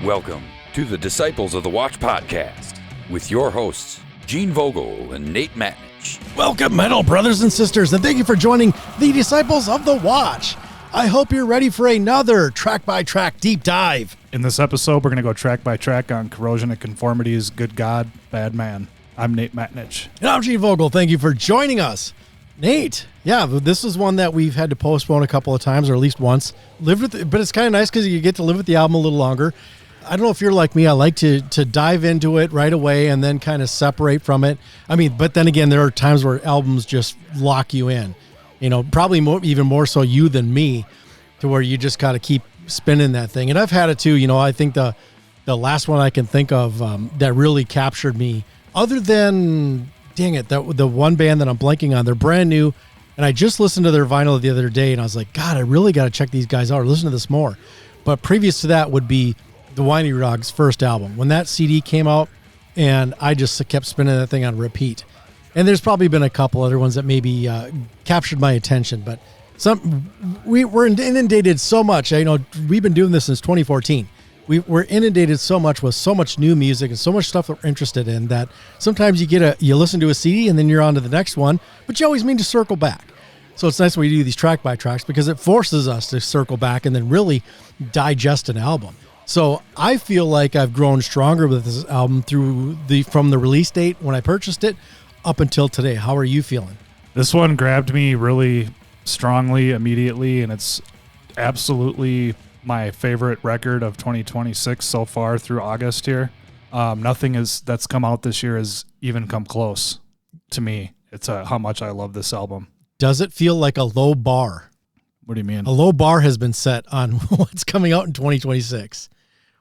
Welcome to the Disciples of the Watch podcast with your hosts, Gene Vogel and Nate Matnich. Welcome, metal brothers and sisters, and thank you for joining the Disciples of the Watch. I hope you're ready for another track-by-track deep dive. In this episode, we're going to go track by track on Corrosion and Conformity's Good God, Bad Man. I'm Nate Matnich. And I'm Gene Vogel. Thank you for joining us. Nate, yeah, this is one that we've had to postpone a couple of times, or at least once. But it's kind of nice because you get to live with the album a little longer. I don't know if you're like me. I like to dive into it right away and then kind of separate from it. I mean, but then again, there are times where albums just lock you in. You know, probably even more so you than me, to where you just got to keep spinning that thing. And I've had it too. You know, I think the last one I can think of that really captured me, other than, dang it, the one band that I'm blanking on, they're brand new. And I just listened to their vinyl the other day and I was like, God, I really got to check these guys out or listen to this more. But previous to that would be the Whiny Dogs' first album. When that CD came out, and I just kept spinning that thing on repeat. And there's probably been a couple other ones that maybe captured my attention, but we're inundated so much. You know, we've been doing this since 2014. We're inundated so much with so much new music and so much stuff that we're interested in that sometimes you listen to a CD and then you're on to the next one, but you always mean to circle back. So it's nice when we do these track by tracks because it forces us to circle back and then really digest an album. So I feel like I've grown stronger with this album from the release date when I purchased it up until today. How are you feeling? This one grabbed me really strongly immediately, and it's absolutely my favorite record of 2026 so far through August here. Nothing that's come out this year has even come close to me. It's how much I love this album. Does it feel like a low bar? What do you mean? A low bar has been set on what's coming out in 2026.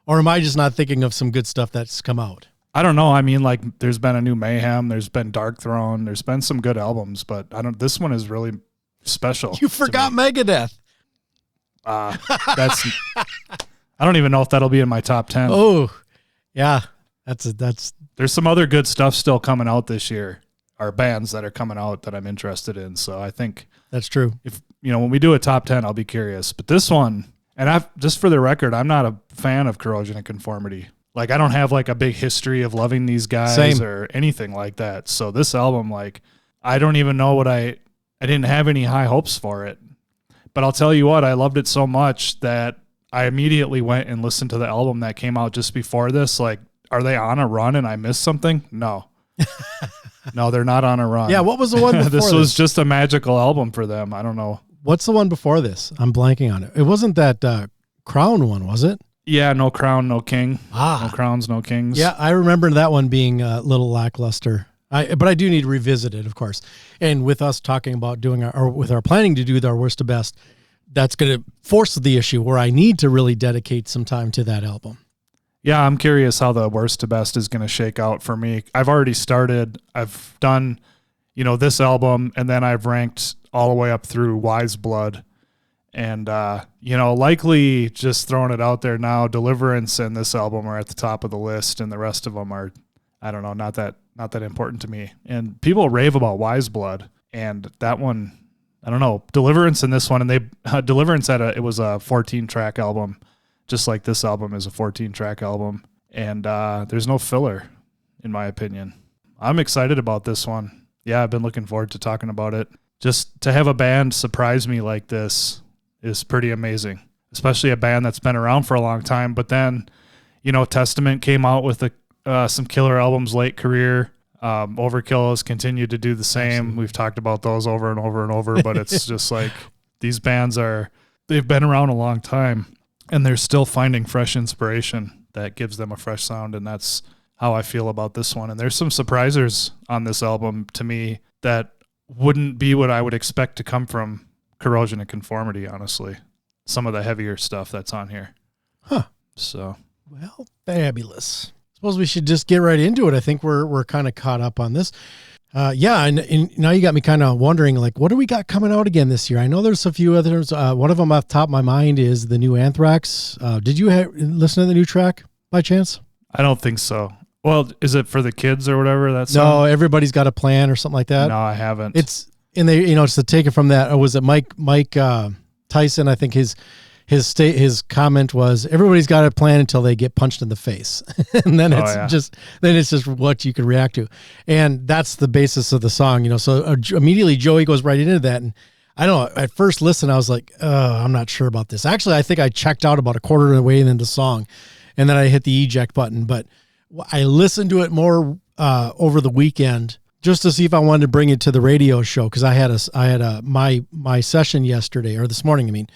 Or am I just not thinking of some good stuff that's come out? I don't know. I mean, like, there's been a new Mayhem, there's been Dark Throne, there's been some good albums, but this one is really special. You forgot Megadeth. I don't even know if that'll be in my top 10. Oh, yeah. There's some other good stuff still coming out this year, or bands that are coming out that I'm interested in. So I think that's true. If when we do a top 10, I'll be curious. But this one, and just for the record, I'm not a fan of Corrosion and Conformity. Like, I don't have like a big history of loving these guys or anything like that. So this album, like, I don't even know I didn't have any high hopes for it. But I'll tell you what, I loved it so much that I immediately went and listened to the album that came out just before this. Like, are they on a run and I missed something? No. No, they're not on a run. Yeah, what was the one before this? Was just a magical album for them. I don't know. What's the one before this? I'm blanking on it. It wasn't that Crown one, was it? Yeah, No Crown, No King. No Crowns, No Kings. Yeah, I remember that one being a little lackluster. But I do need to revisit it, of course. And with us talking about with our planning to do our worst to best, that's going to force the issue where I need to really dedicate some time to that album. Yeah, I'm curious how the worst to best is going to shake out for me. I've already started. I've done, this album, and then I've ranked all the way up through Wise Blood. And, likely just throwing it out there now, Deliverance and this album are at the top of the list, and the rest of them are, I don't know, not that important to me. And people rave about Wise Blood, and that one, I don't know, Deliverance and this one, and Deliverance it was a 14-track album, just like this album is a 14-track album, and there's no filler, in my opinion. I'm excited about this one. Yeah, I've been looking forward to talking about it. Just to have a band surprise me like this is pretty amazing, especially a band that's been around for a long time. But then, Testament came out with some killer albums late career. Overkill has continued to do the same. Absolutely. We've talked about those over and over and over, but it's just like these bands they've been around a long time and they're still finding fresh inspiration that gives them a fresh sound. And that's how I feel about this one. And there's some surprisers on this album to me that wouldn't be what I would expect to come from Corrosion and Conformity, honestly. Some of the heavier stuff that's on here. Huh. So. Well, fabulous. Suppose we should just get right into it. I think we're kind of caught up on this. And now you got me kind of wondering, like, what do we got coming out again this year? I know there's a few others. One of them off the top of my mind is the new Anthrax. Did you listen to the new track by chance? I don't think so. Well, is it for the kids or whatever? No, Everybody's Got a Plan or something like that. No, I haven't. It's, and they, it's to take it from that. Or was it Mike Tyson? I think his his comment was, everybody's got a plan until they get punched in the face. And then it's just what you can react to. And that's the basis of the song, you know. So immediately Joey goes right into that. And I don't know, at first listen, I was like, I'm not sure about this. Actually, I think I checked out about a quarter of the way into the song, and then I hit the eject button. But I listened to it more over the weekend just to see if I wanted to bring it to the radio show, because I had my session yesterday, or this morning, I mean.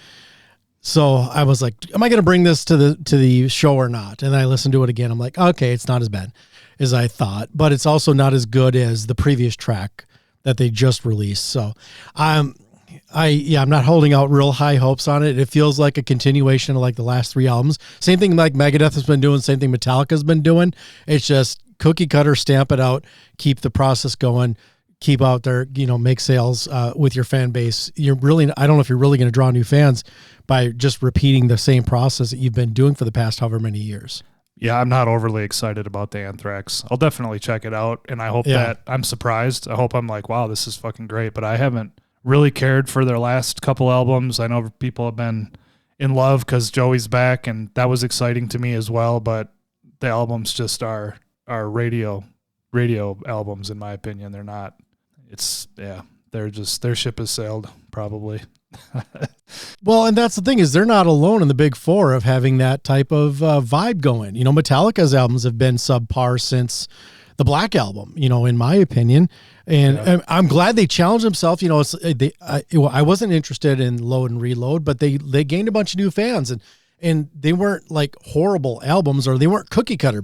So I was like, am I going to bring this to the show or not? And I listened to it again. I'm like, okay, it's not as bad as I thought, but it's also not as good as the previous track that they just released. So I'm not holding out real high hopes on it. It feels like a continuation of like the last 3 albums. Same thing like Megadeth has been doing, same thing Metallica's been doing. It's just cookie cutter, stamp it out, keep the process going, keep out there, you know, make sales with your fan base. I don't know if you're really going to draw new fans by just repeating the same process that you've been doing for the past however many years. Yeah, I'm not overly excited about the Anthrax. I'll definitely check it out, and I hope that I'm surprised. I hope I'm like, wow, this is fucking great, but I haven't really cared for their last couple albums. I know people have been in love because Joey's back, and that was exciting to me as well, but the albums just are radio albums, in my opinion. They're not. They're just, their ship has sailed, probably. Well, and that's the thing, is they're not alone in the big four of having that type of vibe going. You know, Metallica's albums have been subpar since the Black Album, you know, in my opinion. And I'm glad they challenged themselves. You know, I wasn't interested in Load and Reload, but they gained a bunch of new fans, and they weren't like horrible albums, or they weren't cookie cutter,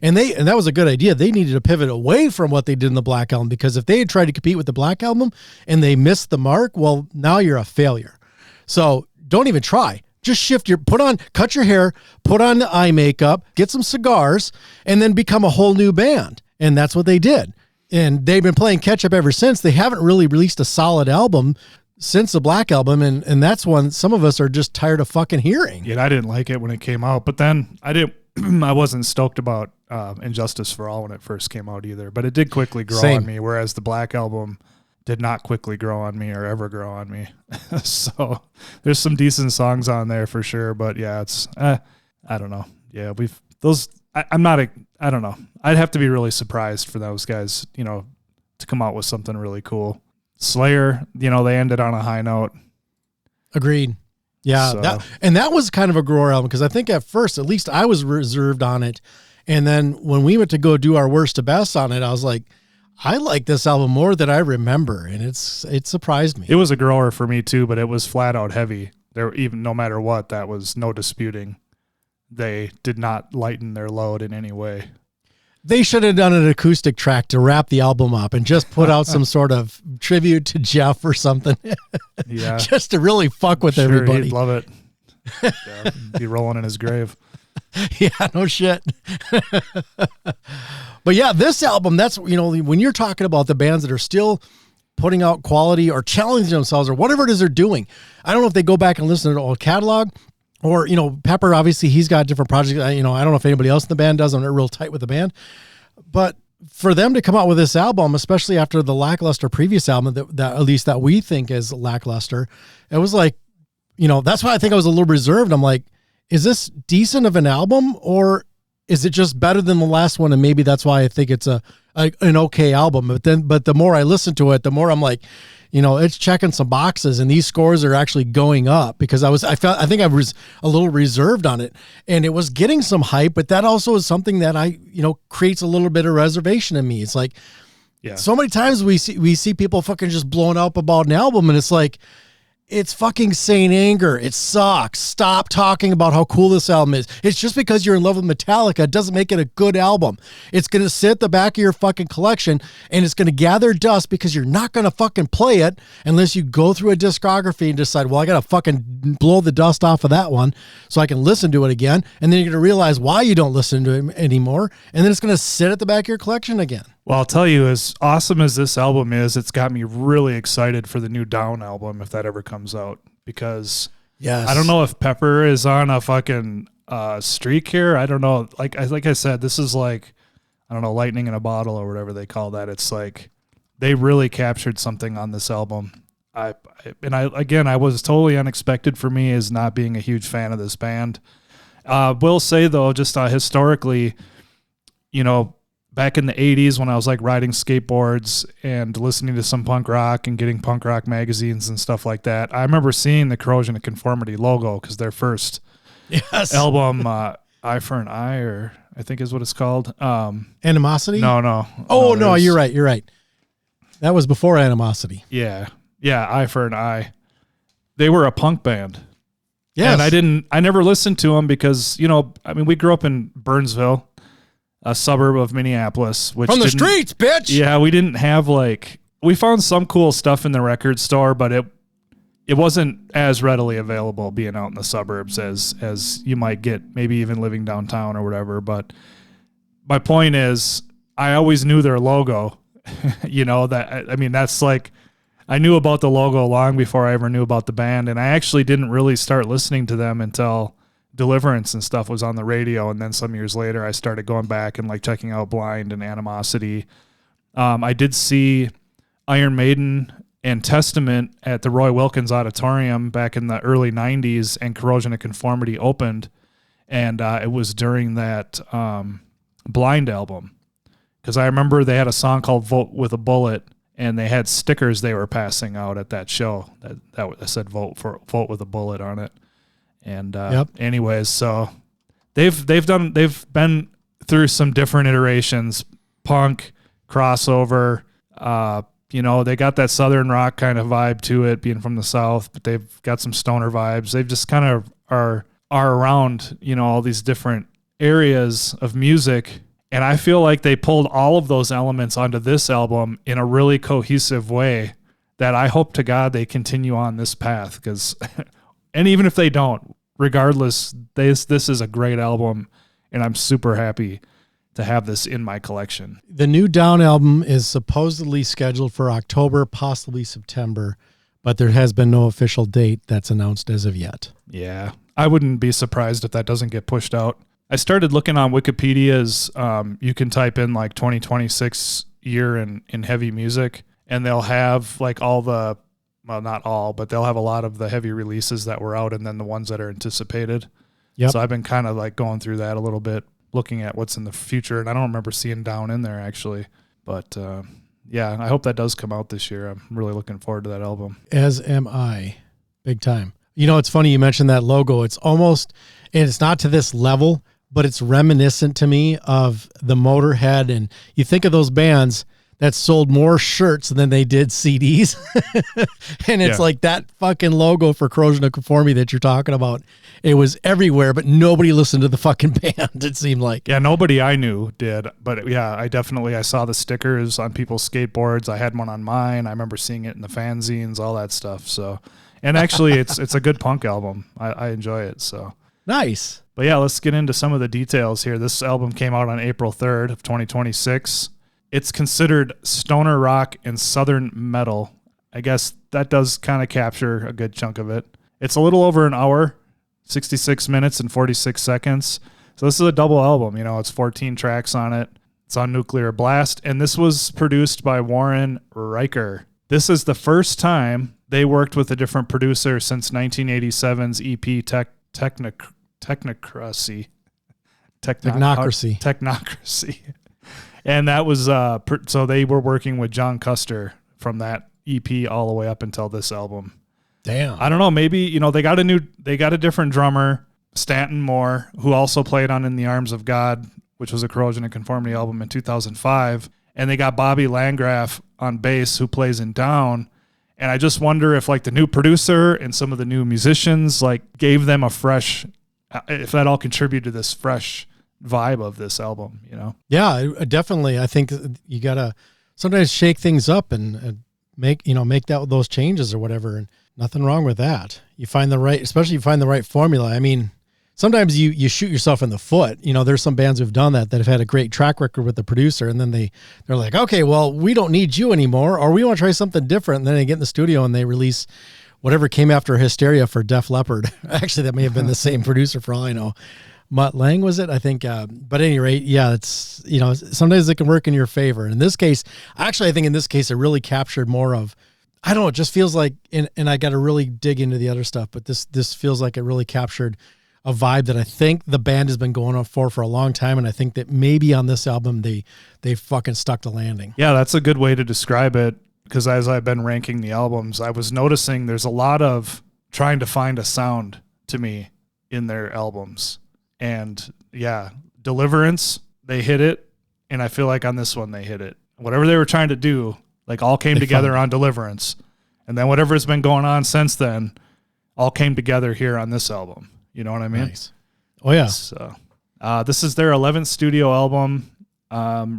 and that was a good idea. They needed to pivot away from what they did in the Black Album, because if they had tried to compete with the Black Album and they missed the mark, well, now you're a failure. So don't even try. Just cut your hair, put on the eye makeup, get some cigars, and then become a whole new band. And that's what they did. And they've been playing catch up ever since. They haven't really released a solid album since the Black Album, and that's one some of us are just tired of fucking hearing. Yeah, I didn't like it when it came out, but then I wasn't stoked about Injustice for All when it first came out either, but it did quickly grow on me, whereas the Black Album did not quickly grow on me or ever grow on me. So there's some decent songs on there for sure, but yeah, it's I don't know. Yeah, I don't know. I'd have to be really surprised for those guys, you know, to come out with something really cool. Slayer, you know, they ended on a high note. Agreed. Yeah. So. That was kind of a grower album, because I think at first, at least I was reserved on it. And then when we went to go do our worst to best on it, I was like, I like this album more than I remember. And it surprised me. It was a grower for me too, but it was flat out heavy. No matter what, that was no disputing. They did not lighten their load in any way. They should have done an acoustic track to wrap the album up and just put out some sort of tribute to Jeff or something. Yeah. Just to really fuck with everybody. He'd love it. Yeah, be rolling in his grave. Yeah, no shit. But yeah, this album, that's, you know, when you're talking about the bands that are still putting out quality or challenging themselves or whatever it is they're doing, I don't know if they go back and listen to the old catalog. Or, you know, Pepper, obviously, he's got different projects. You know, I don't know if anybody else in the band does. I'm not real tight with the band. But for them to come out with this album, especially after the lackluster previous album, that at least that we think is lackluster, it was like, you know, that's why I think I was a little reserved. I'm like, is this decent of an album, or is it just better than the last one? And maybe that's why I think it's an okay album. But the more I listen to it, the more I'm like, you know, it's checking some boxes, and these scores are actually going up, because I think I was a little reserved on it, and it was getting some hype, but that also is something that creates a little bit of reservation in me. It's like, so many times we see people fucking just blowing up about an album, and it's like, it's fucking Saint Anger. It sucks. Stop talking about how cool this album is. It's just because you're in love with Metallica, it doesn't make it a good album. It's going to sit at the back of your fucking collection, and it's going to gather dust because you're not going to fucking play it unless you go through a discography and decide, well, I got to fucking blow the dust off of that one so I can listen to it again. And then you're going to realize why you don't listen to it anymore. And then it's going to sit at the back of your collection again. Well, I'll tell you, as awesome as this album is, it's got me really excited for the new Down album, if that ever comes out, because I don't know if Pepper is on a fucking streak here. I don't know. Like I said, this is like, I don't know, lightning in a bottle or whatever they call that. It's like they really captured something on this album. I was totally unexpected for me as not being a huge fan of this band. Will say though, just historically, back in the 80s when I was like riding skateboards and listening to some punk rock and getting punk rock magazines and stuff like that, I remember seeing the Corrosion and Conformity logo because their first album, Eye for an Eye, or I think is what it's called. Animosity? No. Oh, no, you're right. That was before Animosity. Yeah, Eye for an Eye. They were a punk band. Yes. And I never listened to them because, we grew up in Burnsville, a suburb of Minneapolis. Which From the streets, bitch! Yeah, we didn't have we found some cool stuff in the record store, but it wasn't as readily available being out in the suburbs as you might get maybe even living downtown or whatever. But my point is, I always knew their logo, that's I knew about the logo long before I ever knew about the band. And I actually didn't really start listening to them until Deliverance and stuff was on the radio. And then some years later, I started going back and checking out Blind and Animosity. I did see Iron Maiden and Testament at the Roy Wilkins Auditorium back in the early 90s, and Corrosion and Conformity opened. And it was during that Blind album. Because I remember they had a song called Vote with a Bullet, and they had stickers they were passing out at that show that said Vote with a Bullet on it. And anyways, so they've been through some different iterations, punk, crossover, they got that Southern rock kind of vibe to it, being from the South, but they've got some stoner vibes. They've just kind of are around, all these different areas of music. And I feel like they pulled all of those elements onto this album in a really cohesive way that I hope to God they continue on this path. Because, and even if they don't, regardless, this is a great album, and I'm super happy to have this in my collection. The new Down album is supposedly scheduled for October, possibly September, but there has been no official date that's announced as of yet. Yeah, I wouldn't be surprised if that doesn't get pushed out. I started looking on Wikipedia's, you can type in 2026 year in heavy music, and they'll have all the, well, not all, but they'll have a lot of the heavy releases that were out and then the ones that are anticipated. Yep. So I've been kind of going through that a little bit, looking at what's in the future, and I don't remember seeing Down in there actually, but yeah, I hope that does come out this year. I'm really looking forward to that album. As am I, big time. It's funny you mentioned that logo. It's almost, and it's not to this level, but it's reminiscent to me of the Motorhead, and you think of those bands that sold more shirts than they did CDs. And it's that fucking logo for Corrosion of Conformity that you're talking about. It was everywhere, but nobody listened to the fucking band, it seemed like. Yeah, nobody I knew did. But yeah, I saw the stickers on people's skateboards. I had one on mine. I remember seeing it in the fanzines, all that stuff. So, and actually it's a good punk album. I enjoy it. So nice. But yeah, let's get into some of the details here. This album came out on April 3rd of 2026. It's considered stoner rock and southern metal. I guess that does kind of capture a good chunk of it. It's a little over an hour, 66 minutes and 46 seconds. So this is a double album. It's 14 tracks on it. It's on Nuclear Blast. And this was produced by Warren Riker. This is the first time they worked with a different producer since 1987's EP Technocracy. And that was, so they were working with John Custer from that EP all the way up until this album. Damn. I don't know. Maybe, they got a different drummer, Stanton Moore, who also played on In the Arms of God, which was a Corrosion and Conformity album in 2005. And they got Bobby Landgraf on bass, who plays in Down. And I just wonder if the new producer and some of the new musicians gave them a fresh, if that all contributed to this fresh vibe of this album, Yeah, definitely. I think you gotta sometimes shake things up and make those changes or whatever, and nothing wrong with that. You find the right formula. I mean, sometimes you shoot yourself in the foot. There's some bands who've done that have had a great track record with the producer, and then they're like, okay, well, we don't need you anymore, or we want to try something different. And then they get in the studio and they release whatever came after Hysteria for Def Leppard. Actually, that may have been the same producer for all I know. Mutt Lang was it? I think. But at any rate, yeah, it's, sometimes it can work in your favor. In this case, actually, I think in this case, it really captured more of, I don't know, it just feels like, and I got to really dig into the other stuff, but this feels like it really captured a vibe that I think the band has been going on for a long time. And I think that maybe on this album, they fucking stuck the landing. Yeah, that's a good way to describe it. Because as I've been ranking the albums, I was noticing there's a lot of trying to find a sound to me in their albums. And yeah, Deliverance, they hit it. And I feel like on this one, they hit it. Whatever they were trying to do, like all came together on Deliverance. And then whatever's been going on since then, all came together here on this album. You know what I mean? Nice. Oh, yeah. So, this is their 11th studio album,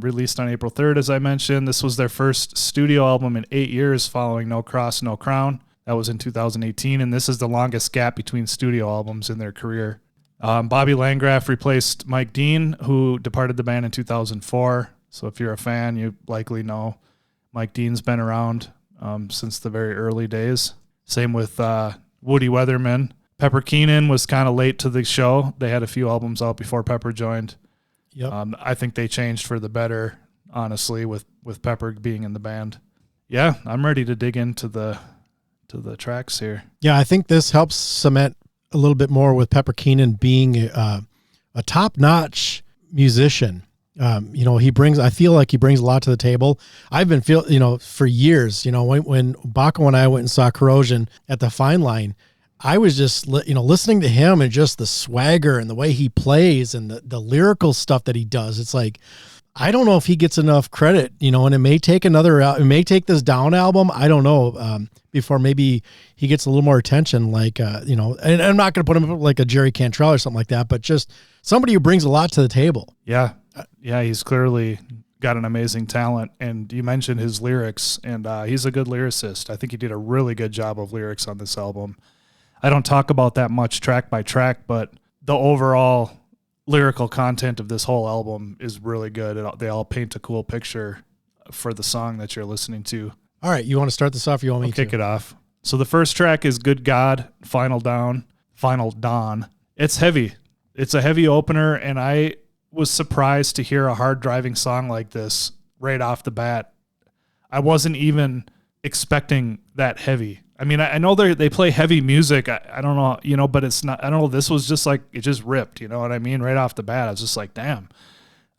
released on April 3rd, as I mentioned. This was their first studio album in 8 years following No Cross, No Crown. That was in 2018, and this is the longest gap between studio albums in their career. Bobby Landgraf replaced Mike Dean, who departed the band in 2004. So if you're a fan, you likely know Mike Dean's been around since the very early days. Same with Woody Weatherman. Pepper Keenan was kind of late to the show. They had a few albums out before Pepper joined. Yep. I think they changed for the better, honestly, with Pepper being in the band. Yeah, I'm ready to dig into the tracks here. Yeah, I think this helps cement a little bit more with Pepper Keenan being a top-notch musician. I feel like he brings a lot to the table. I've been for years, when Baco and I went and saw Corrosion at the Fine Line, I was just, listening to him and just the swagger and the way he plays and the lyrical stuff that he does. It's like, I don't know if he gets enough credit, and it may take this down album. I don't know, before maybe he gets a little more attention, and I'm not going to put him up like a Jerry Cantrell or something like that, but just somebody who brings a lot to the table. Yeah. Yeah. He's clearly got an amazing talent. And you mentioned his lyrics, and he's a good lyricist. I think he did a really good job of lyrics on this album. I don't talk about that much track by track, but the overall lyrical content of this whole album is really good. They all paint a cool picture for the song that you're listening to. All right, you want to start this off? Or you want me to kick it off? So the first track is Good God, Final Dawn. It's heavy. It's a heavy opener, and I was surprised to hear a hard driving song like this right off the bat. I wasn't even expecting that heavy. I mean, I know they play heavy music. I don't know, but it's not, I don't know. This was just like, it just ripped, you know what I mean? Right off the bat, I was just like, damn.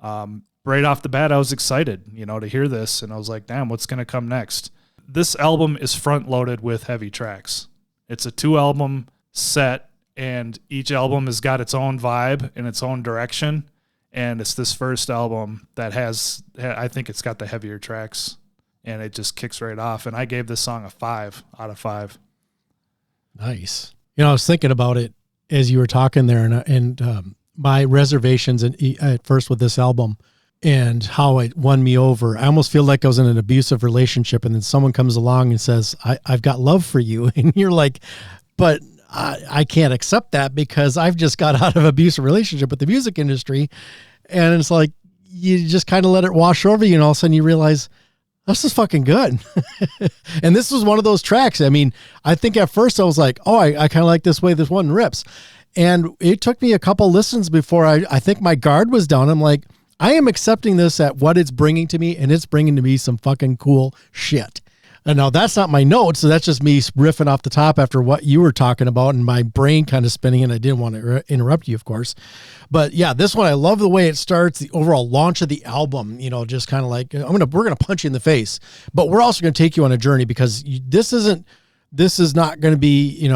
Right off the bat, I was excited, to hear this. And I was like, damn, what's going to come next? This album is front loaded with heavy tracks. It's a 2-album set, and each album has got its own vibe and its own direction. And it's this first album that I think it's got the heavier tracks. And it just kicks right off. And I gave this song a 5 out of 5. Nice. I was thinking about it as you were talking there, and my reservations at first with this album and how it won me over. I almost feel like I was in an abusive relationship, and then someone comes along and says, I've got love for you. And you're like, but I can't accept that because I've just got out of an abusive relationship with the music industry. And it's like, you just kind of let it wash over you, and all of a sudden you realize, this is fucking good. And this was one of those tracks. I mean, I think at first I was like, oh, I kind of like this way this one rips. And it took me a couple listens before I think my guard was down. I'm like, I am accepting this at what it's bringing to me, and it's bringing to me some fucking cool shit. And now that's not my notes, so that's just me riffing off the top after what you were talking about and my brain kind of spinning, and I didn't want to interrupt you, of course. But yeah, this one, I love the way it starts, the overall launch of the album, just kind of like, we're going to punch you in the face, but we're also going to take you on a journey, because this is not going to be,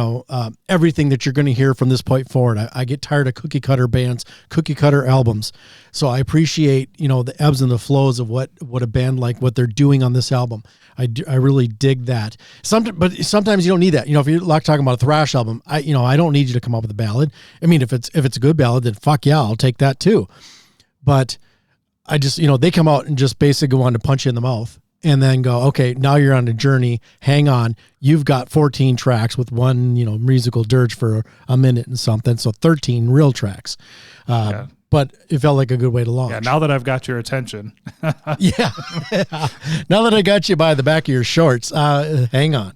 everything that you're going to hear from this point forward. I get tired of cookie cutter bands, cookie cutter albums. So I appreciate, the ebbs and the flows of what a band like what they're doing on this album. I really dig that. But sometimes you don't need that. If you're like talking about a thrash album, I don't need you to come up with a ballad. I mean, if it's a good ballad, then fuck yeah, I'll take that too. But I just, they come out and just basically want to punch you in the mouth. And then go, okay, now you're on a journey. Hang on. You've got 14 tracks with one, musical dirge for a minute and something. So 13 real tracks. Yeah. But it felt like a good way to launch. Yeah, now that I've got your attention. Yeah. Now that I got you by the back of your shorts, hang on.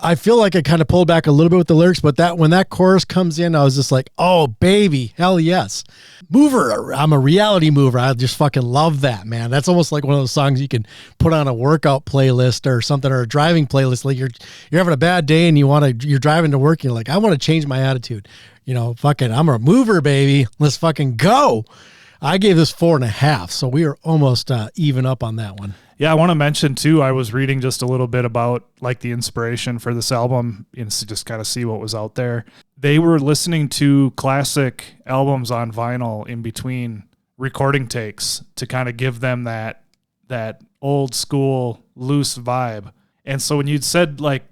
I feel like I kind of pulled back a little bit with the lyrics, but when that chorus comes in, I was just like, oh baby, hell yes. Mover, I'm a reality mover. I just fucking love that, man. That's almost like one of those songs you can put on a workout playlist or something, or a driving playlist. Like you're having a bad day and you're driving to work and you're like, I want to change my attitude. Fucking, I'm a mover, baby. Let's fucking go. I gave this 4.5, so we are almost even up on that one. Yeah, I want to mention too, I was reading just a little bit about like the inspiration for this album and to just kind of see what was out there. They were listening to classic albums on vinyl in between recording takes to kind of give them that old school loose vibe. And so when you'd said like,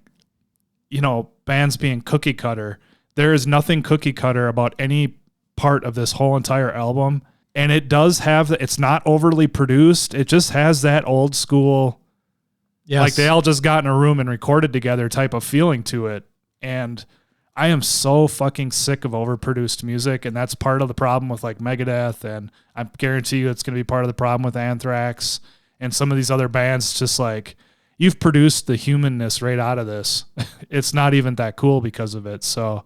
bands being cookie cutter, there is nothing cookie cutter about any part of this whole entire album. And it does have it's not overly produced. It just has that old school, yes, like they all just got in a room and recorded together type of feeling to it. And I am so fucking sick of overproduced music. And that's part of the problem with like Megadeth. And I guarantee you it's going to be part of the problem with Anthrax and some of these other bands. Just like, you've produced the humanness right out of this. It's not even that cool because of it. So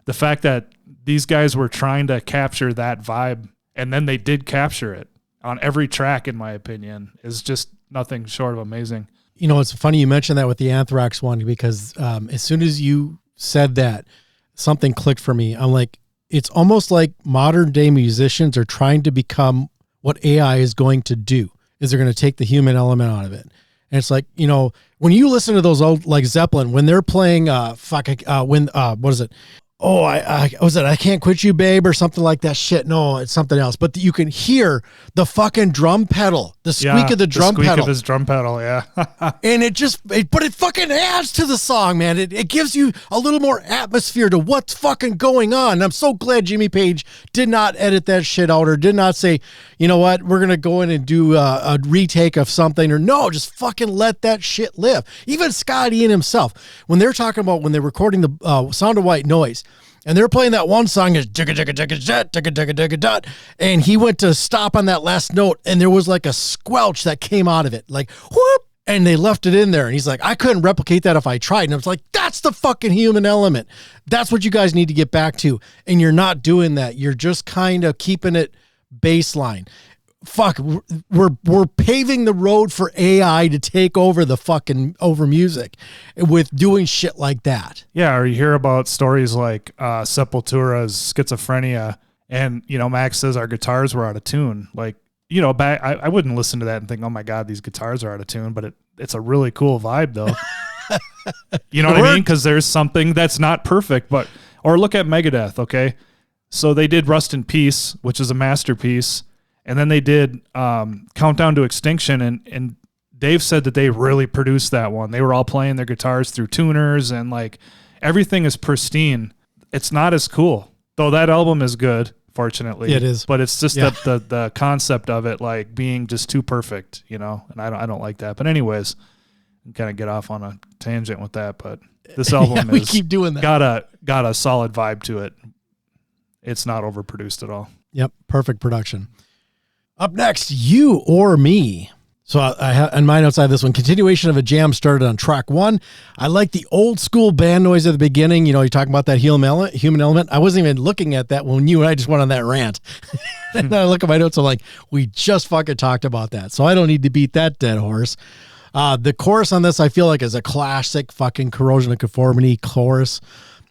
the fact that these guys were trying to capture that vibe, and then they did capture it on every track, in my opinion, is just nothing short of amazing. It's funny you mentioned that with the Anthrax one, because as soon as you said that, something clicked for me. I'm like, it's almost like modern day musicians are trying to become what AI is going to do, is they're going to take the human element out of it. And it's like, when you listen to those old, like Zeppelin, when they're playing, what is it? Oh, I Can't Quit You, Babe, or something like that shit. No, it's something else. But you can hear the fucking drum pedal, the squeak of the drum pedal. The squeak of his drum pedal, yeah. And but it fucking adds to the song, man. It gives you a little more atmosphere to what's fucking going on. And I'm so glad Jimmy Page did not edit that shit out or did not say, you know what, we're going to go in and do a retake of something, or no, just fucking let that shit live. Even Scott Ian himself, when they're talking about when they're recording the Sound of White Noise, and they're playing that one song is and he went to stop on that last note, and there was like a squelch that came out of it, like whoop, and they left it in there. And he's like, I couldn't replicate that if I tried. And I was like, that's the fucking human element. That's what you guys need to get back to. And you're not doing that. You're just kind of keeping it baseline. Fuck, we're paving the road for AI to take over music with doing shit like that. Yeah, or you hear about stories like Sepultura's Schizophrenia, and Max says our guitars were out of tune. Like, back I wouldn't listen to that and think, oh my god, these guitars are out of tune, but it's a really cool vibe though. You know what I mean? Because there's something that's not perfect, or look at Megadeth. Okay, so they did Rust in Peace, which is a masterpiece. And then they did Countdown to Extinction, and Dave said that they really produced that one. They were all playing their guitars through tuners, and like everything is pristine. It's not as cool, though that album is good, fortunately. It is. But it's just the concept of it like being just too perfect, and I don't like that. But anyways, kind of get off on a tangent with that, but this album we keep doing that. Got a solid vibe to it. It's not overproduced at all. Yep, perfect production. Up next, You or Me. So I have in my notes, I have this one. Continuation of a jam started on track 1. I like the old school band noise at the beginning. You're talking about that human element. I wasn't even looking at that when you and I just went on that rant. And then I look at my notes, I'm like, we just fucking talked about that. So I don't need to beat that dead horse. The chorus on this, I feel like, is a classic fucking Corrosion and Conformity chorus.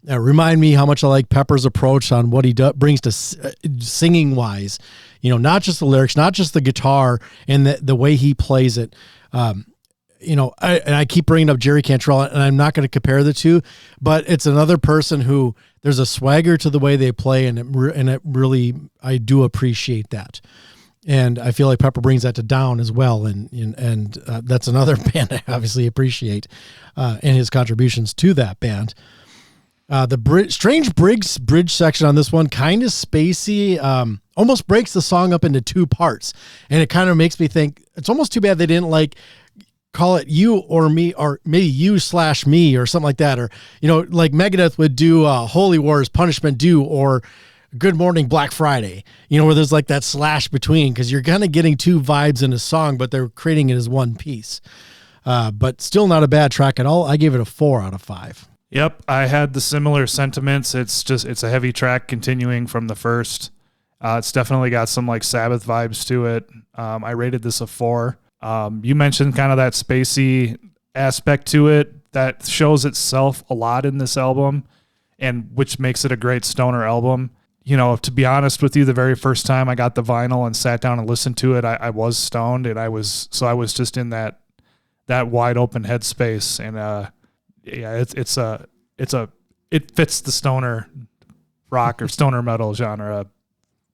Remind me how much I like Pepper's approach on what he brings to singing wise. Not just the lyrics, not just the guitar and the way he plays it. I keep bringing up Jerry Cantrell, and I'm not going to compare the two, but it's another person who there's a swagger to the way they play, and it really, I do appreciate that. And I feel like Pepper brings that to Down as well. And that's another band I obviously appreciate, and his contributions to that band. The Strange Briggs bridge section on this one, kind of spacey, almost breaks the song up into 2 parts. And it kind of makes me think it's almost too bad they didn't call it You or Me, or maybe You/Me or something like that. Or, like Megadeth would do Holy Wars, Punishment Due, or Good Morning Black Friday, where there's like that slash between, because you're kind of getting 2 vibes in a song, but they're creating it as one piece. but still not a bad track at all. I gave it a 4 out of 5. Yep, I had the similar sentiments. It's a heavy track continuing from the first. It's definitely got some like Sabbath vibes to it. I rated this a 4. You mentioned kind of that spacey aspect to it that shows itself a lot in this album, and which makes it a great stoner album. You know, to be honest with you, the very first time I got the vinyl and sat down and listened to it, I was stoned, and I was just in that wide open headspace, and it fits the stoner rock or stoner metal genre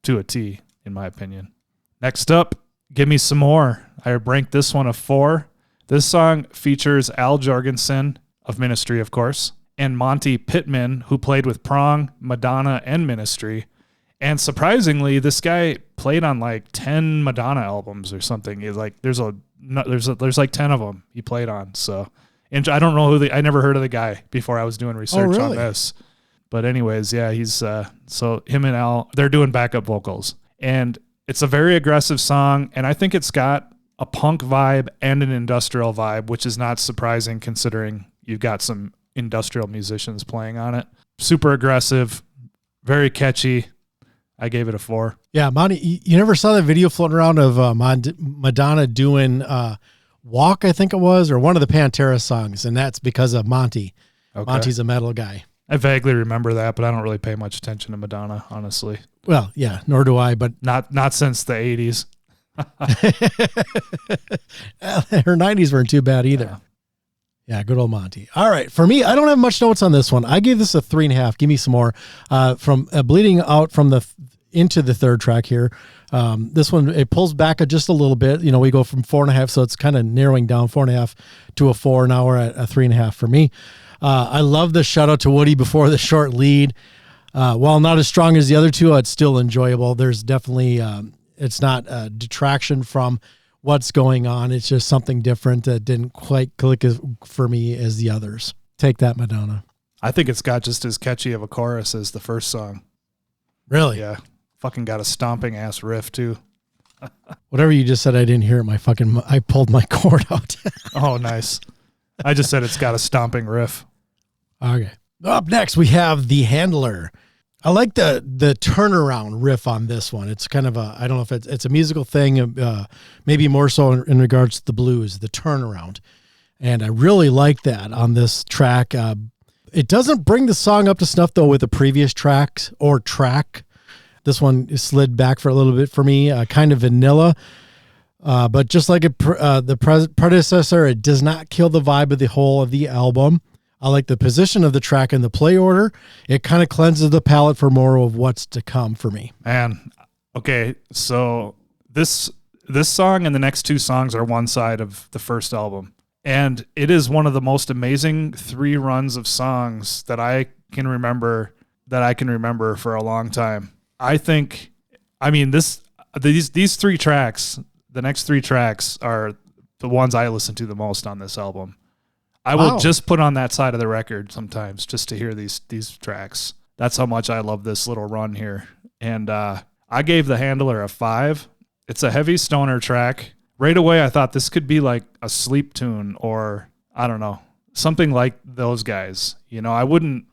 to a T, in my opinion. Next up, Give Me Some More. I ranked this one a 4. This song features Al Jorgensen of Ministry, of course, and Monty Pittman, who played with Prong, Madonna, and Ministry. And surprisingly, this guy played on like 10 Madonna albums or something. He's like, there's like 10 of them he played on. So, and I don't know I never heard of the guy before I was doing research on this. But anyways, yeah, he's so him and Al, they're doing backup vocals, and it's a very aggressive song, and I think it's got a punk vibe and an industrial vibe, which is not surprising considering you've got some industrial musicians playing on it. Super aggressive, very catchy. I gave it a 4. Yeah, Monty, you never saw that video floating around of Madonna doing Walk, I think it was, or one of the Pantera songs, and that's because of Monty. Okay. Monty's a metal guy. I vaguely remember that, but I don't really pay much attention to Madonna, honestly. Well, yeah, nor do I, but not since the 80s. Her 90s weren't too bad either. Yeah, good old Monty. All right, for me, I don't have much notes on this one. I gave this a 3.5. Give me some more. From bleeding out from into the third track here. This one, it pulls back just a little bit. You know, we go from 4.5, so it's kind of narrowing down 4.5 to a 4. Now we're at a 3.5 for me. I love the shout out to Woody before the short lead. While not as strong as the other two, it's still enjoyable. There's definitely, it's not a detraction from what's going on. It's just something different that didn't quite click for me as the others. Take that, Madonna. I think it's got just as catchy of a chorus as the first song. Really? Yeah. Fucking got a stomping ass riff too. Whatever you just said, I didn't hear it. I pulled my cord out. Oh, nice. I just said it's got a stomping riff. Okay. Up next, we have The Handler. I like the turnaround riff on this one. It's kind of I don't know if it's a musical thing, maybe more so in regards to the blues, the turnaround. And I really like that on this track. It doesn't bring the song up to snuff, though, with the previous tracks or track. This one slid back for a little bit for me, kind of vanilla. But just like the predecessor, it does not kill the vibe of the whole of the album. I like the position of the track and the play order. It kind of cleanses the palette for more of what's to come for me. Man, okay, so this song and the next 2 songs are one side of the first album. And it is one of the most amazing 3 runs of songs that I can remember for a long time. These 3 tracks, the next 3 tracks are the ones I listen to the most on this album. I will just put on that side of the record sometimes just to hear these tracks. That's how much I love this little run here. And I gave The Handler a 5. It's a heavy stoner track. Right away, I thought this could be like a sleep tune or, I don't know, something like those guys. You know, I wouldn't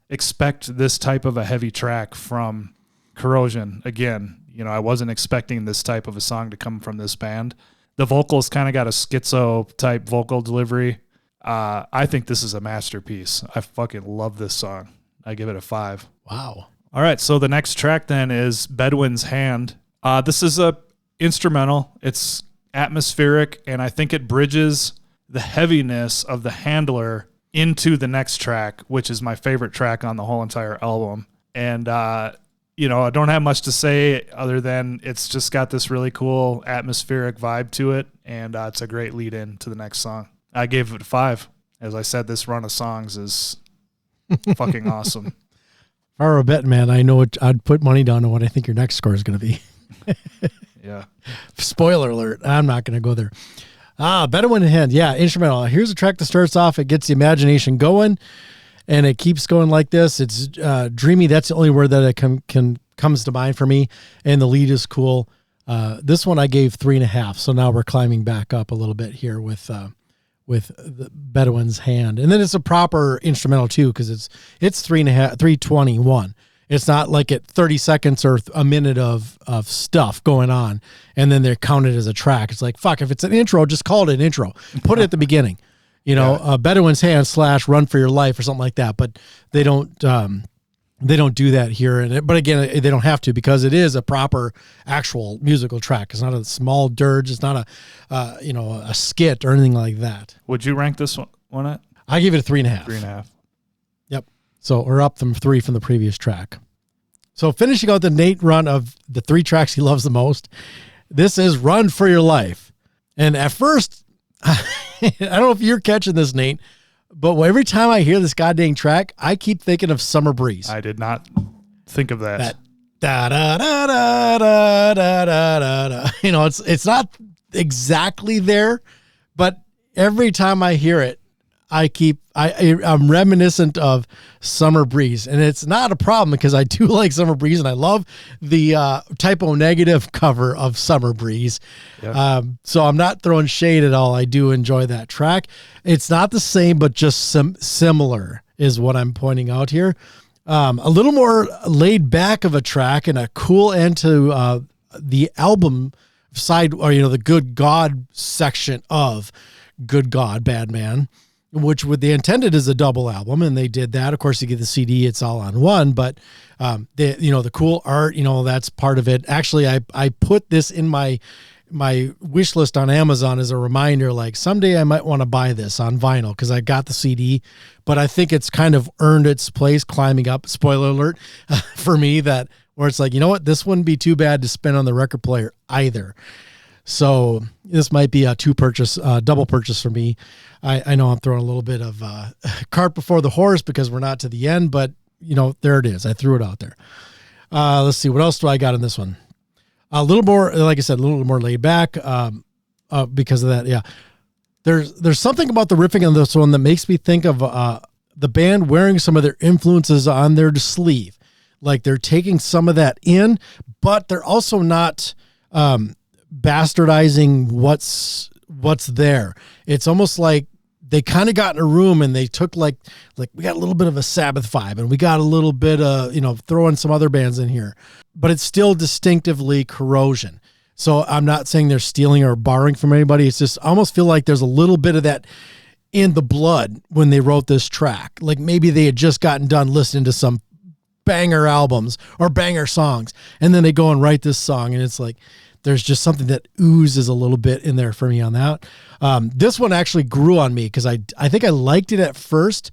expect this type of a heavy track from Corrosion. Again, you know, I wasn't expecting this type of a song to come from this band. The vocals kind of got a schizo type vocal delivery. I think this is a masterpiece. I fucking love this song. I give it a 5. Wow. All right, so the next track then is Bedouin's Hand. This is a instrumental. It's atmospheric, and I think it bridges the heaviness of The Handler into the next track, which is my favorite track on the whole entire album. And, you know, I don't have much to say other than it's just got this really cool atmospheric vibe to it, and it's a great lead in to the next song. I gave it a 5. As I said, this run of songs is fucking awesome. If I were a betting man, I know I'd put money down on what I think your next score is going to be. Yeah. Spoiler alert. I'm not going to go there. Bedouin Hand. Yeah, instrumental. Here's a track that starts off. It gets the imagination going, and it keeps going like this. It's dreamy. That's the only word that it comes to mind for me, and the lead is cool. This one I gave 3.5, so now we're climbing back up a little bit here with with the Bedouin's Hand. And then it's a proper instrumental too, because it's 3:21. It's not like at 30 seconds or a minute of stuff going on, and then they're counted as a track. It's like, fuck, if it's an intro, just call it an intro. Put it at the beginning. Bedouin's Hand / Run for Your Life or something like that. But they don't do that here. But again, they don't have to, because it is a proper actual musical track. It's not a small dirge. It's not a skit or anything like that. Would you rank this one at? I give it a 3.5. 3.5. Yep. So we're up from 3 from the previous track. So finishing out the Nate run of the 3 tracks he loves the most, this is Run for Your Life. And at first, I don't know if you're catching this, Nate, but every time I hear this goddamn track, I keep thinking of Summer Breeze. I did not think of that. Da da da da da da da da. It's not exactly there, but every time I hear it, I'm reminiscent of Summer Breeze, and it's not a problem because I do like Summer Breeze, and I love the Typo Negative cover of Summer Breeze. Yep. So I'm not throwing shade at all. I do enjoy that track. It's not the same, but just similar is what I'm pointing out here. A little more laid back of a track and a cool end to the album side, or the Good God section of Good God, Baad Man, which they intended as a double album, and they did that. Of course, you get the CD, it's all on one, but the cool art, that's part of it. Actually, I put this in my wish list on Amazon as a reminder, like someday I might want to buy this on vinyl, because I got the CD, but I think it's kind of earned its place climbing up, spoiler alert, for me, that where it's like, you know what, this wouldn't be too bad to spend on the record player either. So this might be a double purchase for me. I know I'm throwing a little bit of cart before the horse because we're not to the end, but there it is. I threw it out there. Let's see. What else do I got in this one? A little more, like I said, a little more laid back because of that. Yeah. There's something about the riffing on this one that makes me think of the band wearing some of their influences on their sleeve. Like they're taking some of that in, but they're also not bastardizing what's there. It's almost like they kind of got in a room and they took like we got a little bit of a Sabbath vibe, and we got a little bit of throwing some other bands in here, but it's still distinctively Corrosion. So I'm not saying they're stealing or borrowing from anybody. It's just I almost feel like there's a little bit of that in the blood when they wrote this track. Like maybe they had just gotten done listening to some banger albums or banger songs, and then they go and write this song, and it's like there's just something that oozes a little bit in there for me on that. This one actually grew on me because I think I liked it at first,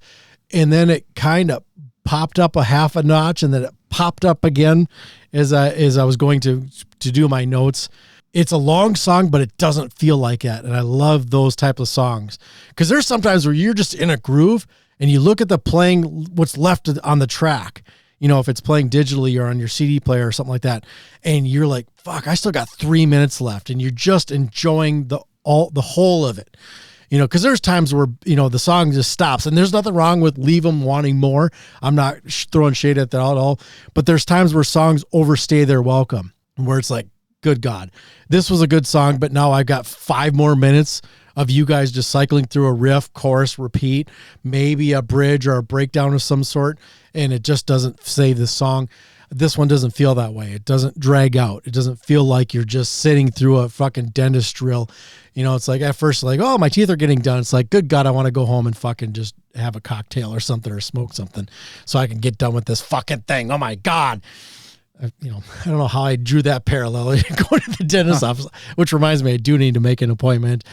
and then it kind of popped up a half a notch, and then it popped up again as I was going to do my notes. It's a long song, but it doesn't feel like that, and I love those type of songs because there's sometimes where you're just in a groove and you look at the playing what's left on the track. If it's playing digitally or on your CD player or something like that, and you're like, fuck, I still got 3 minutes left, and you're just enjoying the whole of it. Because there's times where, the song just stops, and there's nothing wrong with leave them wanting more. I'm not throwing shade at that at all, but there's times where songs overstay their welcome, where it's like, good God, this was a good song, but now I've got 5 more minutes of you guys just cycling through a riff, chorus, repeat, maybe a bridge or a breakdown of some sort, and it just doesn't save the song. This one doesn't feel that way. It doesn't drag out. It doesn't feel like you're just sitting through a fucking dentist drill. It's like at first like, oh, my teeth are getting done. It's like, good God, I want to go home and fucking just have a cocktail or something or smoke something so I can get done with this fucking thing. Oh my God. I don't know how I drew that parallel going to the dentist office, which reminds me, I do need to make an appointment.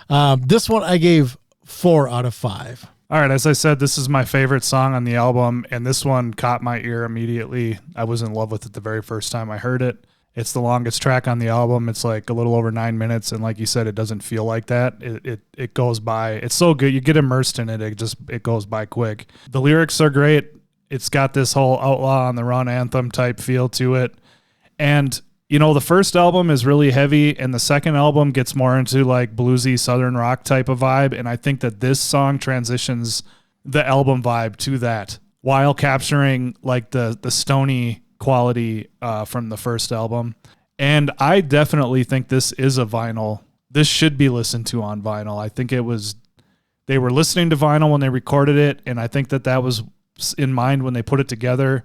This one I gave 4 out of 5. All right. As I said, this is my favorite song on the album, and this one caught my ear immediately. I was in love with it the very first time I heard it. It's the longest track on the album. It's like a little over 9 minutes, and like you said, it doesn't feel like that. It goes by. It's so good. You get immersed in it. It goes by quick. The lyrics are great. It's got this whole Outlaw on the Run anthem type feel to it. And, the first album is really heavy, and the second album gets more into like bluesy Southern rock type of vibe. And I think that this song transitions the album vibe to that while capturing like the stony quality from the first album. And I definitely think this is a vinyl. This should be listened to on vinyl. I think it was they were listening to vinyl when they recorded it, and I think that was in mind when they put it together.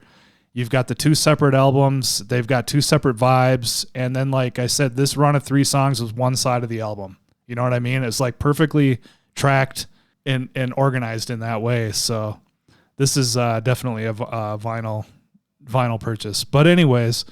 You've got the 2 separate albums. They've got 2 separate vibes. And then, like I said, this run of 3 songs was one side of the album. You know what I mean? It's like perfectly tracked and organized in that way. So this is definitely a vinyl purchase. But anyways,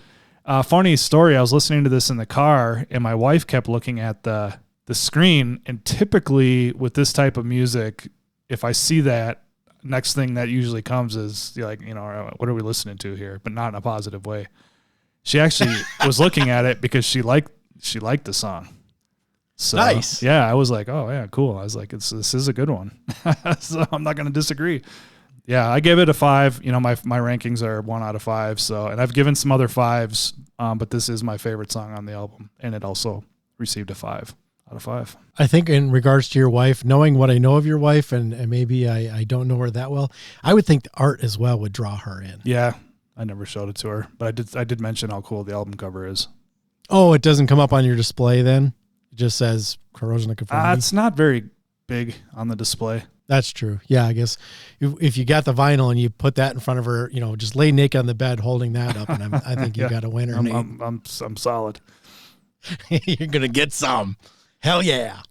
funny story. I was listening to this in the car, and my wife kept looking at the screen. And typically with this type of music, if I see that, next thing that usually comes is like, what are we listening to here? But not in a positive way. She actually was looking at it because she liked the song. So, nice. Yeah, I was like, oh yeah, cool. I was like, this is a good one. So I'm not going to disagree. Yeah, I gave it a 5. My rankings are 1 out of 5. So, and I've given some other 5s, but this is my favorite song on the album, and it also received a 5 out of 5. I think in regards to your wife, knowing what I know of your wife, and maybe I don't know her that well, I would think the art as well would draw her in. Yeah, I never showed it to her, but I did mention how cool the album cover is. Oh, it doesn't come up on your display then? It just says Corrosion and Conformity? It's not very big on the display. That's true. Yeah, I guess if you got the vinyl and you put that in front of her, just lay naked on the bed holding that up, and I think you got a winner. I'm solid. You're going to get some. Hell yeah.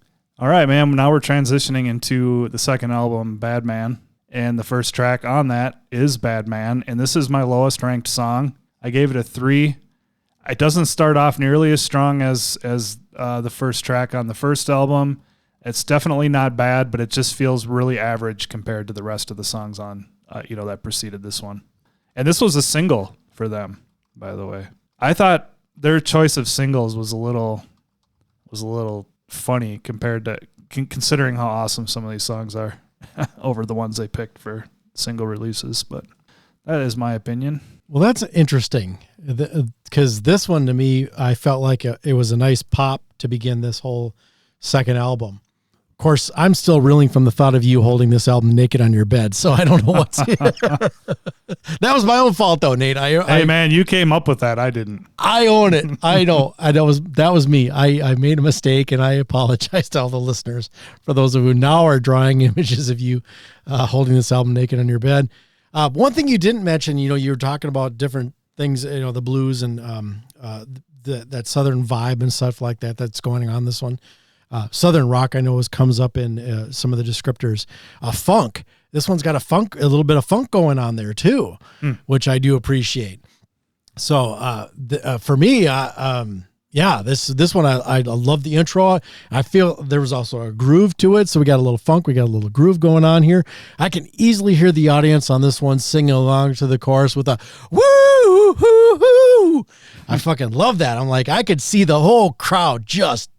All right, man. Now we're transitioning into the second album, Baad Man. And the first track on that is Baad Man. And this is my lowest ranked song. I gave it a 3. It doesn't start off nearly as strong as the first track on the first album. It's definitely not bad, but it just feels really average compared to the rest of the songs on, that preceded this one. And this was a single for them, by the way. I thought their choice of singles was a little funny compared to considering how awesome some of these songs are over the ones they picked for single releases. But that is my opinion. Well, that's interesting because this one to me, I felt like it was a nice pop to begin this whole second album. Of course, I'm still reeling from the thought of you holding this album naked on your bed, so I don't know what's that was my own fault, though, Nate. Hey, man, you came up with that. I didn't. I own it. I know. That was me. I made a mistake, and I apologize to all the listeners for those of you who now are drawing images of you holding this album naked on your bed. One thing you didn't mention, you were talking about different things, the blues and that southern vibe and stuff like that that's going on this one. Southern rock, I know, comes up in some of the descriptors. Funk. This one's got a little bit of funk going on there too, which I do appreciate. So for me, this one I love the intro. I feel there was also a groove to it, so we got a little funk, we got a little groove going on here. I can easily hear the audience on this one singing along to the chorus with a woo hoo hoo. I fucking love that. I'm like, I could see the whole crowd just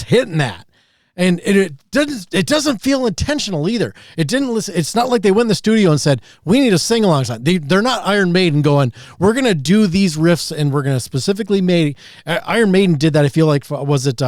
hitting that, and it doesn't feel intentional either. It didn't listen. It's not like they went in the studio and said, we need a sing along song. They're not Iron Maiden going, we're gonna do these riffs and we're gonna specifically make. Iron Maiden did that. I feel like, was it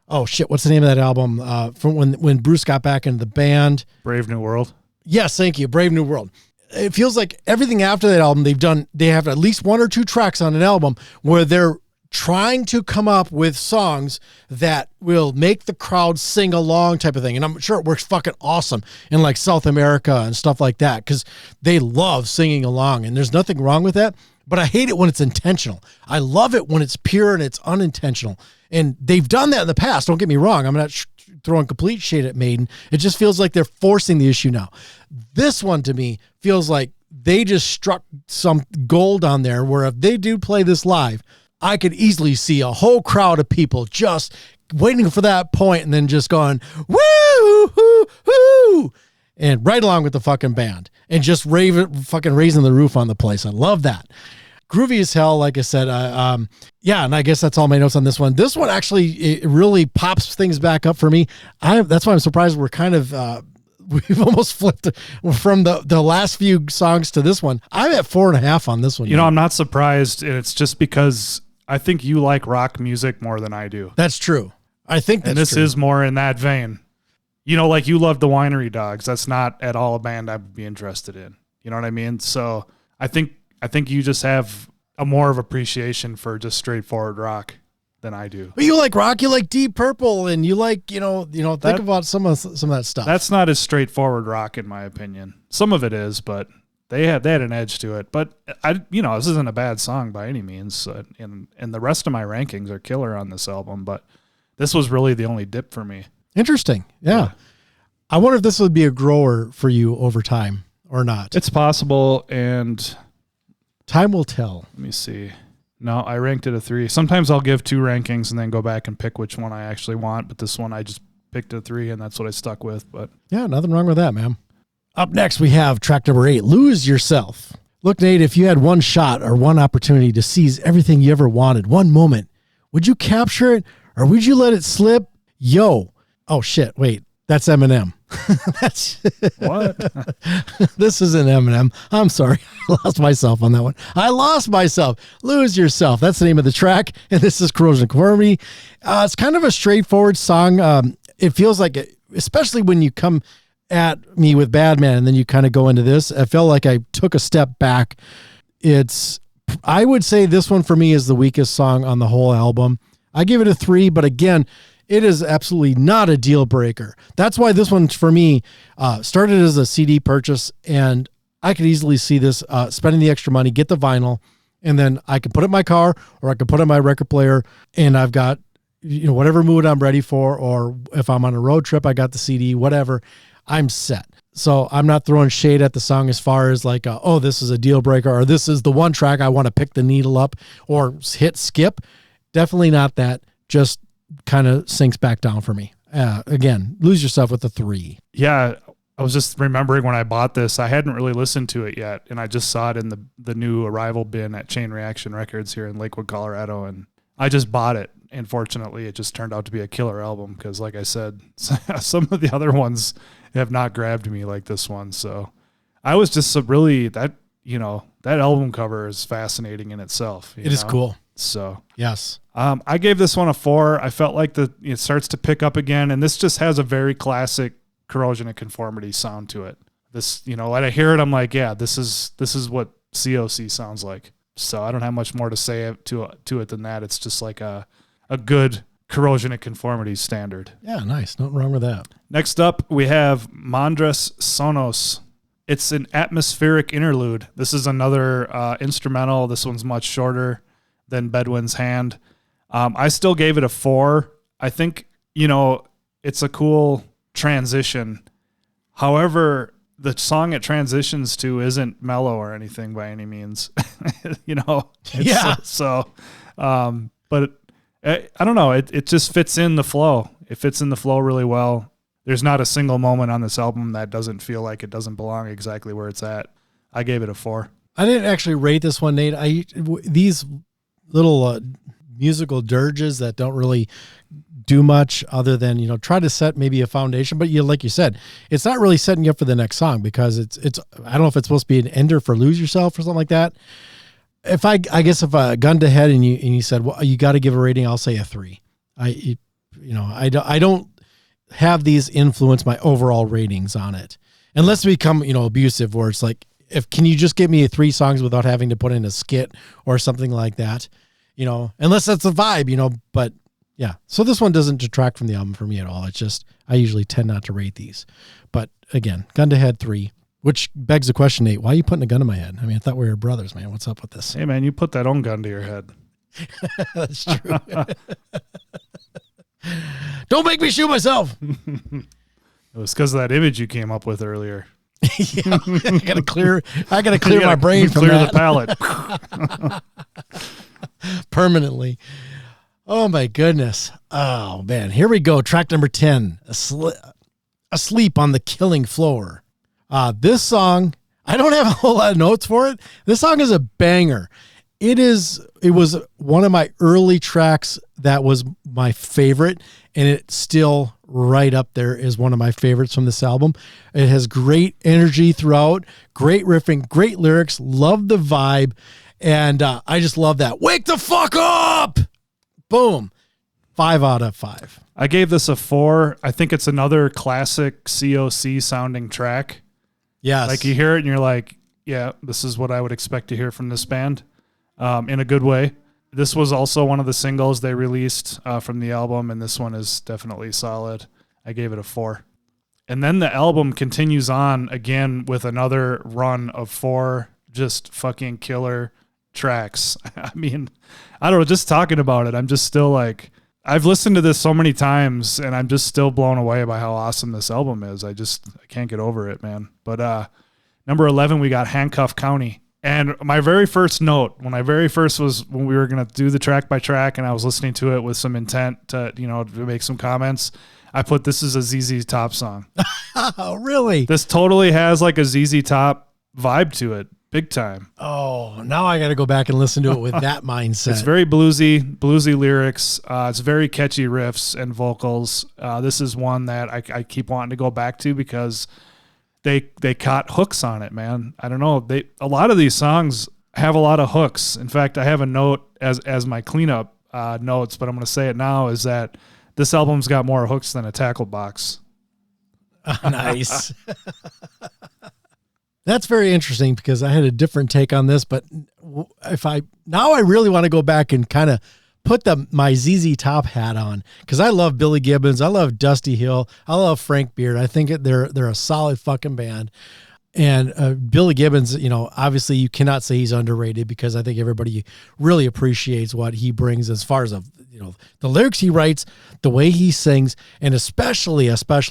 what's the name of that album from when Bruce got back into the band? Brave New World. Yes, thank you. Brave New World. It feels like everything after that album they have at least 1 or 2 tracks on an album where they're trying to come up with songs that will make the crowd sing along type of thing. And I'm sure it works fucking awesome in like South America and stuff like that, because they love singing along, and there's nothing wrong with that. But I hate it when it's intentional. I love it when it's pure and it's unintentional. And they've done that in the past. Don't get me wrong. I'm not throwing complete shade at Maiden. It just feels like they're forcing the issue now. This one to me feels like they just struck some gold on there, where if they do play this live, I could easily see a whole crowd of people just waiting for that point and then just going, woo, hoo, hoo, and right along with the fucking band and just fucking raising the roof on the place. I love that. Groovy as hell, like I said. And I guess that's all my notes on this one. This one actually, it really pops things back up for me. That's why I'm surprised we're kind of, we've almost flipped from the last few songs to this one. I'm at 4.5 on this one. I'm not surprised, and it's just because I think you like rock music more than I do. That's true. I think that's true. And this is more in that vein. Like you love the Winery Dogs. That's not at all a band I would be interested in. You know what I mean? So I think you just have a more of appreciation for just straightforward rock I do. But you like rock, you like Deep Purple, and you like, think about some of that stuff. That's not as straightforward rock in my opinion. Some of it is, but they had an edge to it. But this isn't a bad song by any means. And the rest of my rankings are killer on this album, but this was really the only dip for me. Interesting. Yeah. I wonder if this would be a grower for you over time or not. It's possible, and time will tell. Let me see. No, I ranked it a 3. Sometimes I'll give 2 rankings and then go back and pick which one I actually want. But this one I just picked a 3, and that's what I stuck with. But yeah, nothing wrong with that, man. Up next, we have track number 8, Lose Yourself. Look, Nate, if you had one shot or one opportunity to seize everything you ever wanted, one moment, would you capture it or would you let it slip? Yo. Oh, shit. Wait, that's Eminem. That's what? This isn't Eminem. I'm sorry. I lost myself on that one. I lost myself. Lose Yourself. That's the name of the track. And this is Corrosion Conformity. It's kind of a straightforward song. It feels like, especially when you come at me with Baad Man and then you kind of go into this, I felt like I took a step back. I would say this one for me is the weakest song on the whole album. I give it a 3, but again, it is absolutely not a deal breaker. That's why this one for me started as a CD purchase, and I could easily see this spending the extra money, get the vinyl, and then I could put it in my car or I could put it in my record player, and I've got whatever mood I'm ready for, or if I'm on a road trip, I got the CD, whatever, I'm set. So I'm not throwing shade at the song as far as like, this is a deal breaker, or this is the one track I want to pick the needle up or hit skip. Definitely not that. Just kind of sinks back down for me. Again, Lose Yourself with a 3. Yeah, I was just remembering when I bought this, I hadn't really listened to it yet, and I just saw it in the new Arrival bin at Chain Reaction Records here in Lakewood, Colorado, and I just bought it. And fortunately, it just turned out to be a killer album because, like I said, some of the other ones have not grabbed me like this one. So I was just really that album cover is fascinating in itself. It is cool. So yes, I gave this one a 4. I felt like it starts to pick up again, and this just has a very classic Corrosion and Conformity sound to it. This, when I hear it, I'm like, yeah, this is what CoC sounds like. So I don't have much more to say to it than that. It's just like a good Corrosion and Conformity standard. Yeah, nice. Nothing wrong with that. Next up, we have Mandras Sonos. It's an atmospheric interlude. This is another instrumental. This one's much shorter than Bedouin's Hand. I still gave it a 4. I think, it's a cool transition. However, the song it transitions to isn't mellow or anything by any means. Yeah. But I don't know. It just fits in the flow. It fits in the flow really well. There's not a single moment on this album that doesn't feel like it doesn't belong exactly where it's at. I gave it a 4. I didn't actually rate this one, Nate. These little musical dirges that don't really do much other than, try to set maybe a foundation. But like you said, it's not really setting you up for the next song because it's I don't know if it's supposed to be an ender for Lose Yourself or something like that. If I guess if I gunned ahead and you said, well, you got to give a rating, I'll say a 3. I don't have these influence my overall ratings on it unless we become, abusive where it's like, can you just give me 3 songs without having to put in a skit or something like that, unless that's the vibe, but yeah. So this one doesn't detract from the album for me at all. It's just, I usually tend not to rate these, but again, gun to head 3, which begs the question, Nate, why are you putting a gun to my head? I mean, I thought we were brothers, man. What's up with this? Hey man, you put that own gun to your head. That's true. Don't make me shoot myself. It was because of that image you came up with earlier. Yeah, I gotta clear my brain from clear that. the palate Permanently. Oh my goodness. Oh man, here we go. Track number 10, Asleep on the Killing Floor. This song, I don't have a whole lot of notes for it. This song is a banger. It was one of my early tracks that was my favorite, and it's still right up there as one of my favorites from this album. It has great energy throughout, great riffing, great lyrics, love the vibe, and I just love that. Wake the fuck up! Boom. 5 out of 5. I gave this a 4. I think it's another classic CoC sounding track. Yes. Like you hear it and you're like, yeah, this is what I would expect to hear from this band. In a good way. This was also one of the singles they released from the album, and this one is definitely solid. I gave it a 4. And then the album continues on again with another run of 4 just fucking killer tracks. I mean, I don't know, just talking about it, I'm just still like, I've listened to this so many times and I'm just still blown away by how awesome this album is. I can't get over it, man. But number 11, we got Handcuff County. And my very first note, when we were going to do the track by track and I was listening to it with some intent to make some comments, I put, this is a ZZ Top song. Oh, really? This totally has like a ZZ Top vibe to it. Big time. Oh, now I got to go back and listen to it with that mindset. It's very bluesy lyrics. It's very catchy riffs and vocals. This is one that I keep wanting to go back to because they caught hooks on it, man. I don't know. A lot of these songs have a lot of hooks. In fact, I have a note as my cleanup notes, but I'm going to say it now, is that this album's got more hooks than a tackle box. Nice. That's very interesting because I had a different take on this, but I really want to go back and kind of put my ZZ Top hat on because I love Billy Gibbons. I love Dusty Hill. I love Frank Beard. I think they're a solid fucking band. And Billy Gibbons, obviously you cannot say he's underrated because I think everybody really appreciates what he brings as far as the lyrics he writes, the way he sings, and especially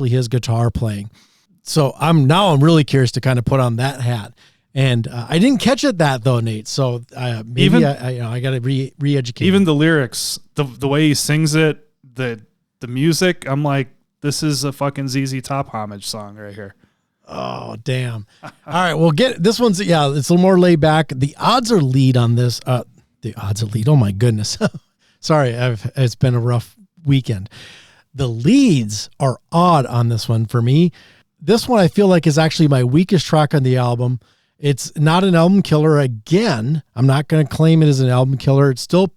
his guitar playing. So I'm really curious to kind of put on that hat. And I didn't catch it though, Nate. So maybe I got to re-educate. Even the lyrics, the way he sings it, the music, I'm like, this is a fucking ZZ Top homage song right here. Oh, damn. All right, well, this one's, it's a little more laid back. The odds are lead on this. The odds are lead. Oh my goodness. Sorry, it's been a rough weekend. The leads are odd on this one for me. This one I feel like is actually my weakest track on the album. It's not an album killer. Again, I'm not going to claim it as an album killer. It's still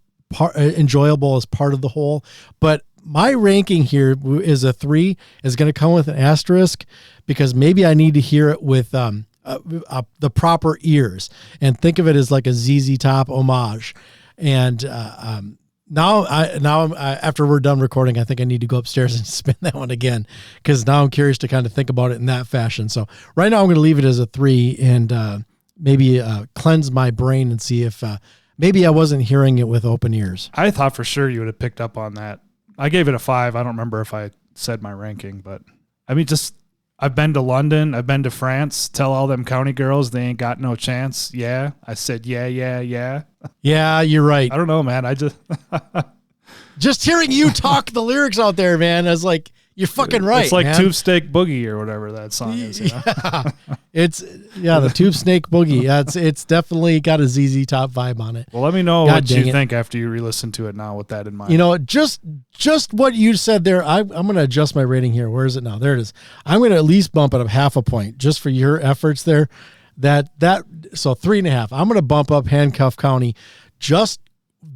enjoyable as part of the whole. But my ranking here is a 3. Is going to come with an asterisk because maybe I need to hear it with the proper ears and think of it as like a ZZ Top homage. And Now, after we're done recording, I think I need to go upstairs and spin that one again because now I'm curious to kind of think about it in that fashion. So right now I'm going to leave it as a 3 and maybe cleanse my brain and see if maybe I wasn't hearing it with open ears. I thought for sure you would have picked up on that. I gave it a 5. I don't remember if I said my ranking, but I mean, I've been to London. I've been to France. Tell all them county girls they ain't got no chance. Yeah. I said, yeah. Yeah, you're right. I don't know, man. I just hearing you talk the lyrics out there, man. I was like, you're fucking right. It's like man. Tube Steak Boogie or whatever that song is. You know? The Tube Snake Boogie. Yeah, it's definitely got a ZZ Top vibe on it. Well, let me know what you think after you re-listen to it now with that in mind. Just what you said there. I'm going to adjust my rating here. Where is it now? There it is. I'm going to at least bump it up half a point just for your efforts there. So 3.5. I'm going to bump up Handcuff County. Just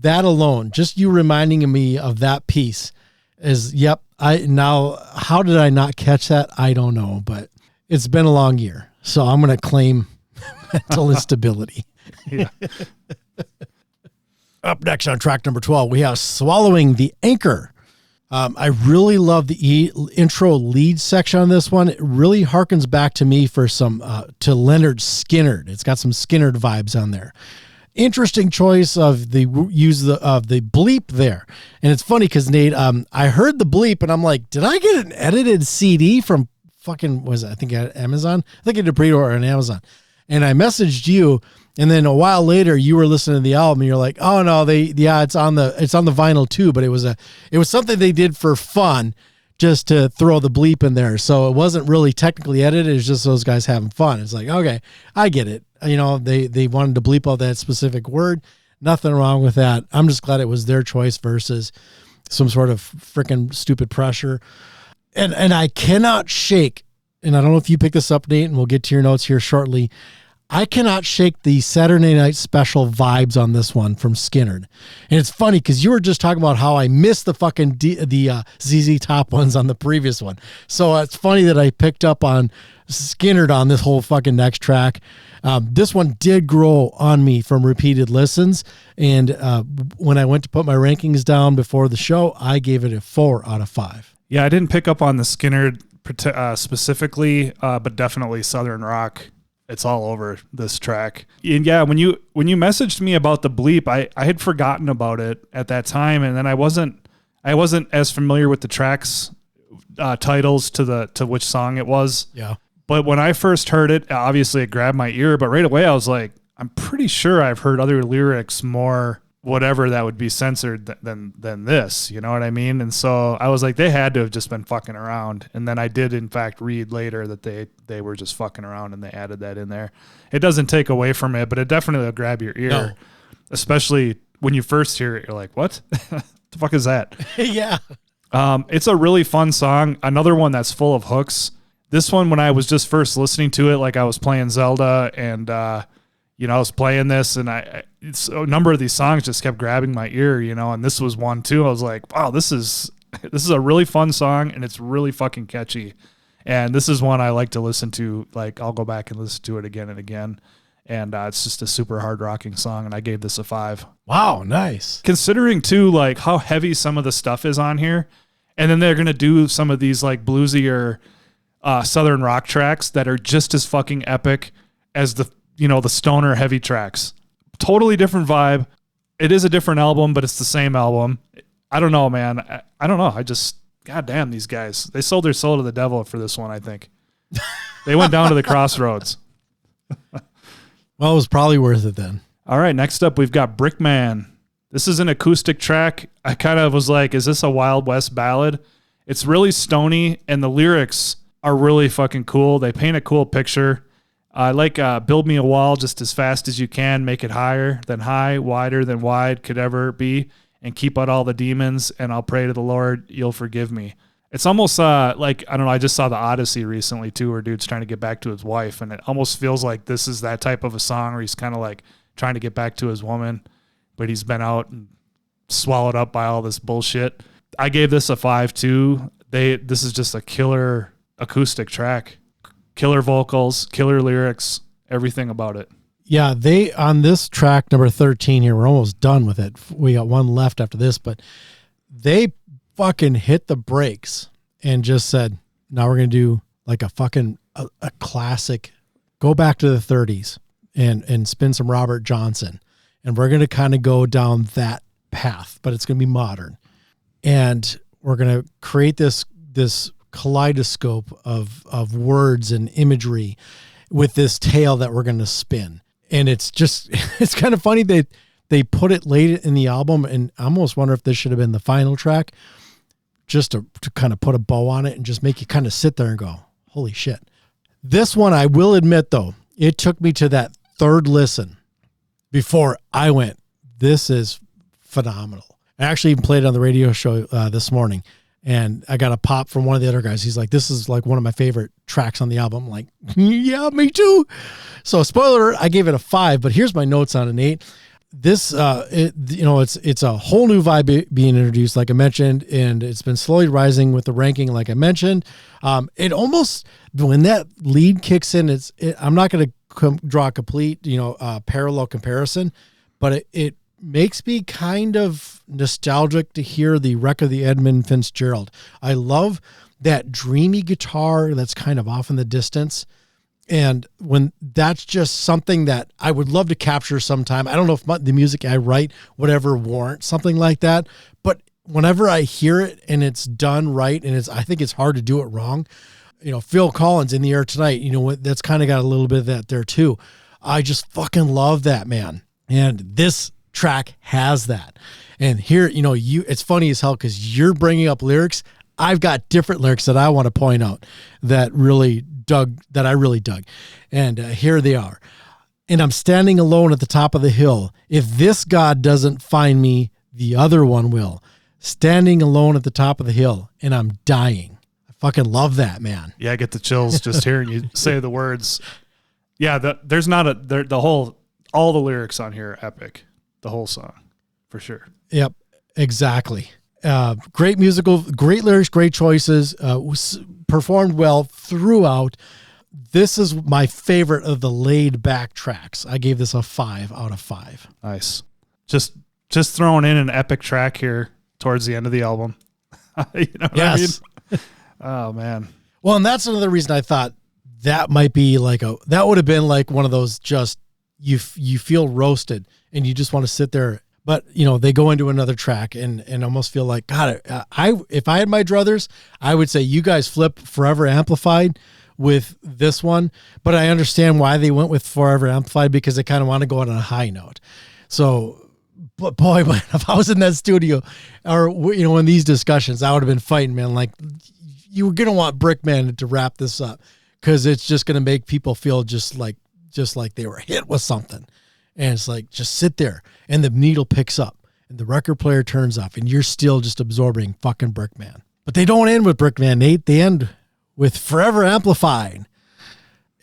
that alone, just you reminding me of that piece is, yep. How did I not catch that? I don't know, but it's been a long year. So I'm going to claim mental instability. Yeah. Up next on track number 12, we have Swallowing the Anchor. I really love the intro lead section on this one. It really harkens back to me for some, to Leonard Skinner. It's got some Skinner vibes on there. Interesting choice of the use of the bleep there. And it's funny because Nate, I heard the bleep and I'm like, did I get an edited CD from fucking, I think at Amazon? I think I did pre-order on Amazon. And I messaged you, and then a while later you were listening to the album and you're like, oh no, it's on the vinyl too, but it was something they did for fun just to throw the bleep in there. So it wasn't really technically edited, it's just those guys having fun. It's like, okay, I get it. They wanted to bleep out that specific word. Nothing wrong with that. I'm just glad it was their choice versus some sort of freaking stupid pressure. And I cannot shake, and I don't know if you picked this up, Nate, and we'll get to your notes here shortly. I cannot shake the Saturday Night Special vibes on this one from Skynyrd. And it's funny because you were just talking about how I missed the fucking ZZ Top ones on the previous one. So it's funny that I picked up on Skynyrd on this whole fucking next track. This one did grow on me from repeated listens. And when I went to put my rankings down before the show, I gave it a 4 out of 5. Yeah, I didn't pick up on the Skynyrd specifically, but definitely Southern Rock. It's all over this track. And yeah, when you messaged me about the bleep, I had forgotten about it at that time, and then I wasn't as familiar with the tracks titles to which song it was. Yeah. But when I first heard it, obviously it grabbed my ear, but right away I was like, I'm pretty sure I've heard other lyrics more whatever that would be censored than this, you know what I mean? And so I was like, they had to have just been fucking around. And then I did in fact read later that they were just fucking around and they added that in there. It doesn't take away from it, but it definitely will grab your ear, especially when you first hear it. You're like, what? The fuck is that? Yeah. It's a really fun song. Another one that's full of hooks. This one, when I was just first listening to it, like I was playing Zelda and, I was playing this and a number of these songs just kept grabbing my ear, and this was one too. I was like, wow, this is a really fun song and it's really fucking catchy. And this is one I like to listen to. Like I'll go back and listen to it again and again. And it's just a super hard rocking song. And I gave this a 5. Wow. Nice. Considering too, like how heavy some of the stuff is on here. And then they're going to do some of these like bluesier Southern rock tracks that are just as fucking epic as the stoner heavy tracks. Totally different vibe. It is a different album, but it's the same album. I don't know, man. I don't know. God damn, these guys. They sold their soul to the devil for this one, I think. They went down to the crossroads. Well, it was probably worth it then. All right, next up, we've got Brick Man. This is an acoustic track. I kind of was like, is this a Wild West ballad? It's really stony, and the lyrics are really fucking cool. They paint a cool picture. I like build me a wall just as fast as you can, make it higher than high, wider than wide could ever be, and keep out all the demons, and I'll pray to the Lord, you'll forgive me. It's almost like, I don't know, I just saw the Odyssey recently too, where dude's trying to get back to his wife, and it almost feels like this is that type of a song where he's kind of like trying to get back to his woman, but he's been out and swallowed up by all this bullshit. I gave this a 5 too. This is just a killer acoustic track. Killer vocals, killer lyrics, everything about it. Yeah, they on this track number 13 here, we're almost done with it. We got one left after this, but they fucking hit the brakes and just said, now we're going to do like a fucking a classic, go back to the 30s and spin some Robert Johnson. And we're going to kind of go down that path, but it's going to be modern. And we're going to create this kaleidoscope of words and imagery with this tale that we're going to spin. And it's kind of funny that they put it late in the album, and I almost wonder if this should have been the final track, just to kind of put a bow on it and just make you kind of sit there and go, holy shit. This one, I will admit though, it took me to that third listen before I went, this is phenomenal. I actually even played it on the radio show this morning. And I got a pop from one of the other guys. He's like, this is like one of my favorite tracks on the album. I'm like, yeah, me too. So spoiler alert, I gave it a 5, but here's my notes on it, Nate. This, it's a whole new vibe being introduced, like I mentioned, and it's been slowly rising with the ranking, like I mentioned. It almost, when that lead kicks in, I'm not going to draw a complete, parallel comparison, but it makes me kind of nostalgic to hear the Wreck of the Edmund Fitzgerald. I love that dreamy guitar that's kind of off in the distance. And when that's just something that I would love to capture sometime. I don't know if the music I write would ever warrant something like that, but whenever I hear it and it's done right, and I think it's hard to do it wrong. Phil Collins, In the Air Tonight, that's kind of got a little bit of that there too. I just fucking love that, man. And this track has that. And here, it's funny as hell because you're bringing up lyrics. I've got different lyrics that I want to point out that I really dug. And here they are. And I'm standing alone at the top of the hill. If this God doesn't find me, the other one will. Standing alone at the top of the hill, and I'm dying. I fucking love that, man. Yeah, I get the chills just hearing you say the words. Yeah, there's not all the lyrics on here are epic. The whole song, for sure. Yep, exactly. Great musical, great lyrics, great choices, performed well throughout. This is my favorite of the laid back tracks. I gave this a 5 out of 5. Nice. Just throwing in an epic track here towards the end of the album. You know what I mean? Oh man. Well, and that's another reason I thought that might be that would have been like one of those just you feel roasted and you just want to sit there. But they go into another track and almost feel like, God, if I had my druthers, I would say you guys flip Forever Amplified with this one. But I understand why they went with Forever Amplified, because they kind of want to go out on a high note. So, but boy, if I was in that studio or in these discussions, I would have been fighting, man. Like, you were gonna want Brickman to wrap this up because it's just gonna make people feel just like they were hit with something. And it's like, just sit there and the needle picks up and the record player turns off and you're still just absorbing fucking Brickman. But they don't end with Brickman, Nate. They end with Forever Amplified.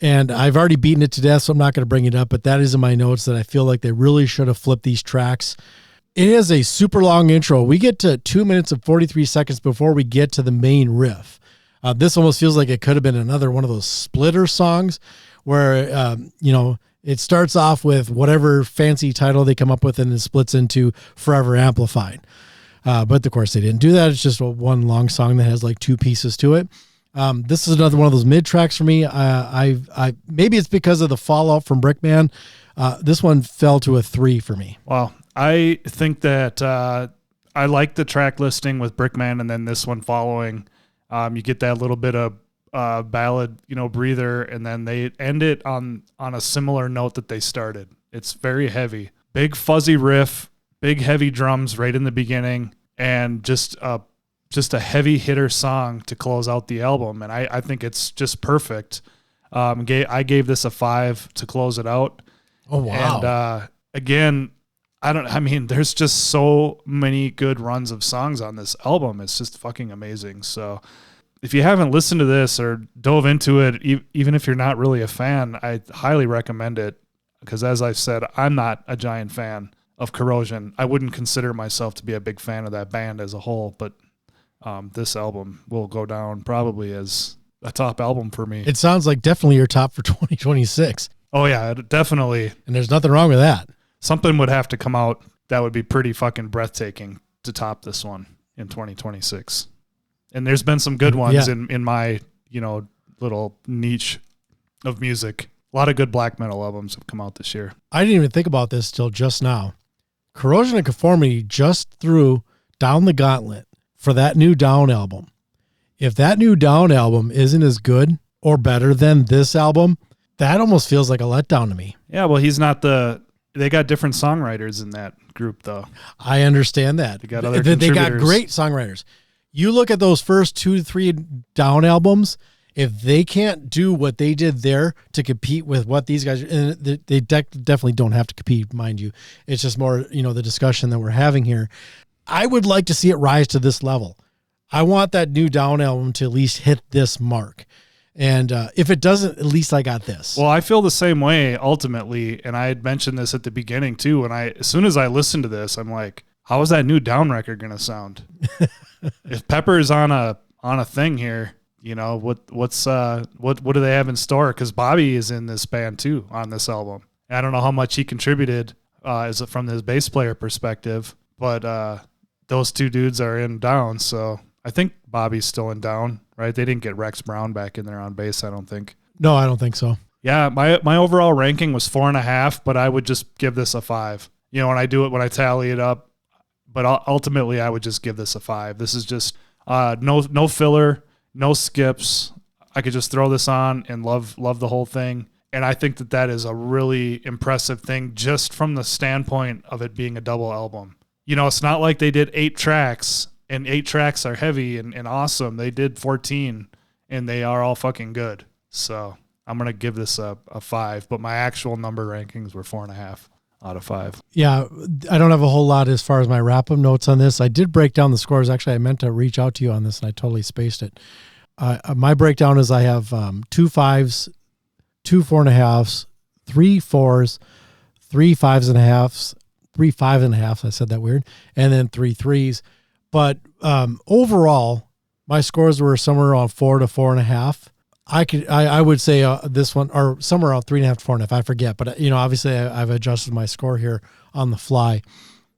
And I've already beaten it to death, so I'm not going to bring it up, but that is in my notes that I feel like they really should have flipped these tracks. It is a super long intro. We get to 2 minutes and 43 seconds before we get to the main riff. This almost feels like it could have been another one of those splitter songs where, it starts off with whatever fancy title they come up with and it splits into Forever Amplified. But of course they didn't do that. It's just one long song that has like 2 pieces to it. This is another one of those mid tracks for me. I maybe it's because of the fallout from Brickman. This one fell to a 3 for me. Wow. I think that I like the track listing with Brickman and then this one following. You get that little bit of ballad, breather, and then they end it on a similar note that they started. It's very heavy, big fuzzy riff, big heavy drums right in the beginning, and just a heavy hitter song to close out the album. And I think it's just perfect. I gave this a 5 to close it out. Oh wow! And again, there's just so many good runs of songs on this album. It's just fucking amazing. So if you haven't listened to this or dove into it, even if you're not really a fan, I highly recommend it. Because as I've said, I'm not a giant fan of Corrosion. I wouldn't consider myself to be a big fan of that band as a whole, but this album will go down probably as a top album for me. It sounds like definitely your top for 2026. Oh yeah, definitely. And there's nothing wrong with that. Something would have to come out that would be pretty fucking breathtaking to top this one in 2026. And there's been some good ones in my, little niche of music. A lot of good black metal albums have come out this year. I didn't even think about this till just now. Corrosion and Conformity just threw down the gauntlet for that new Down album. If that new Down album isn't as good or better than this album, that almost feels like a letdown to me. Yeah, well, they got different songwriters in that group, though. I understand that. They got other contributors. They got great songwriters. You look at those first 2 to 3 Down albums, if they can't do what they did there to compete with what these guys, and they definitely don't have to compete, mind you. It's just more, the discussion that we're having here. I would like to see it rise to this level. I want that new Down album to at least hit this mark. And if it doesn't, at least I got this. Well, I feel the same way ultimately. And I had mentioned this at the beginning too. And as soon as I listened to this, I'm like, how is that new Down record going to sound? If Pepper's on a thing here, what do they have in store? Because Bobby is in this band too on this album. And I don't know how much he contributed from his bass player perspective, but those 2 dudes are in Down. So I think Bobby's still in Down, right? They didn't get Rex Brown back in there on bass, I don't think. No, I don't think so. Yeah, my overall ranking was 4.5, but I would just give this a 5. When I tally it up, but ultimately I would just give this a 5. This is just no filler, no skips. I could just throw this on and love the whole thing. And I think that is a really impressive thing just from the standpoint of it being a double album. It's not like they did 8 tracks and 8 tracks are heavy and awesome. They did 14 and they are all fucking good. So I'm going to give this a 5, but my actual number rankings were 4.5 out of 5. Yeah, I don't have a whole lot as far as my wrap-up notes on this. I did break down the scores. Actually, I meant to reach out to you on this, and I totally spaced it. My breakdown is I have 2 5s, 2 4.5s, 3 4s, 3 5.5s, 3 5.5s. I said that weird. And then 3 3s. But overall, my scores were somewhere around 4 to 4.5. I would say this one, or somewhere around 3.5 to 4.5. I forget, but obviously I've adjusted my score here on the fly.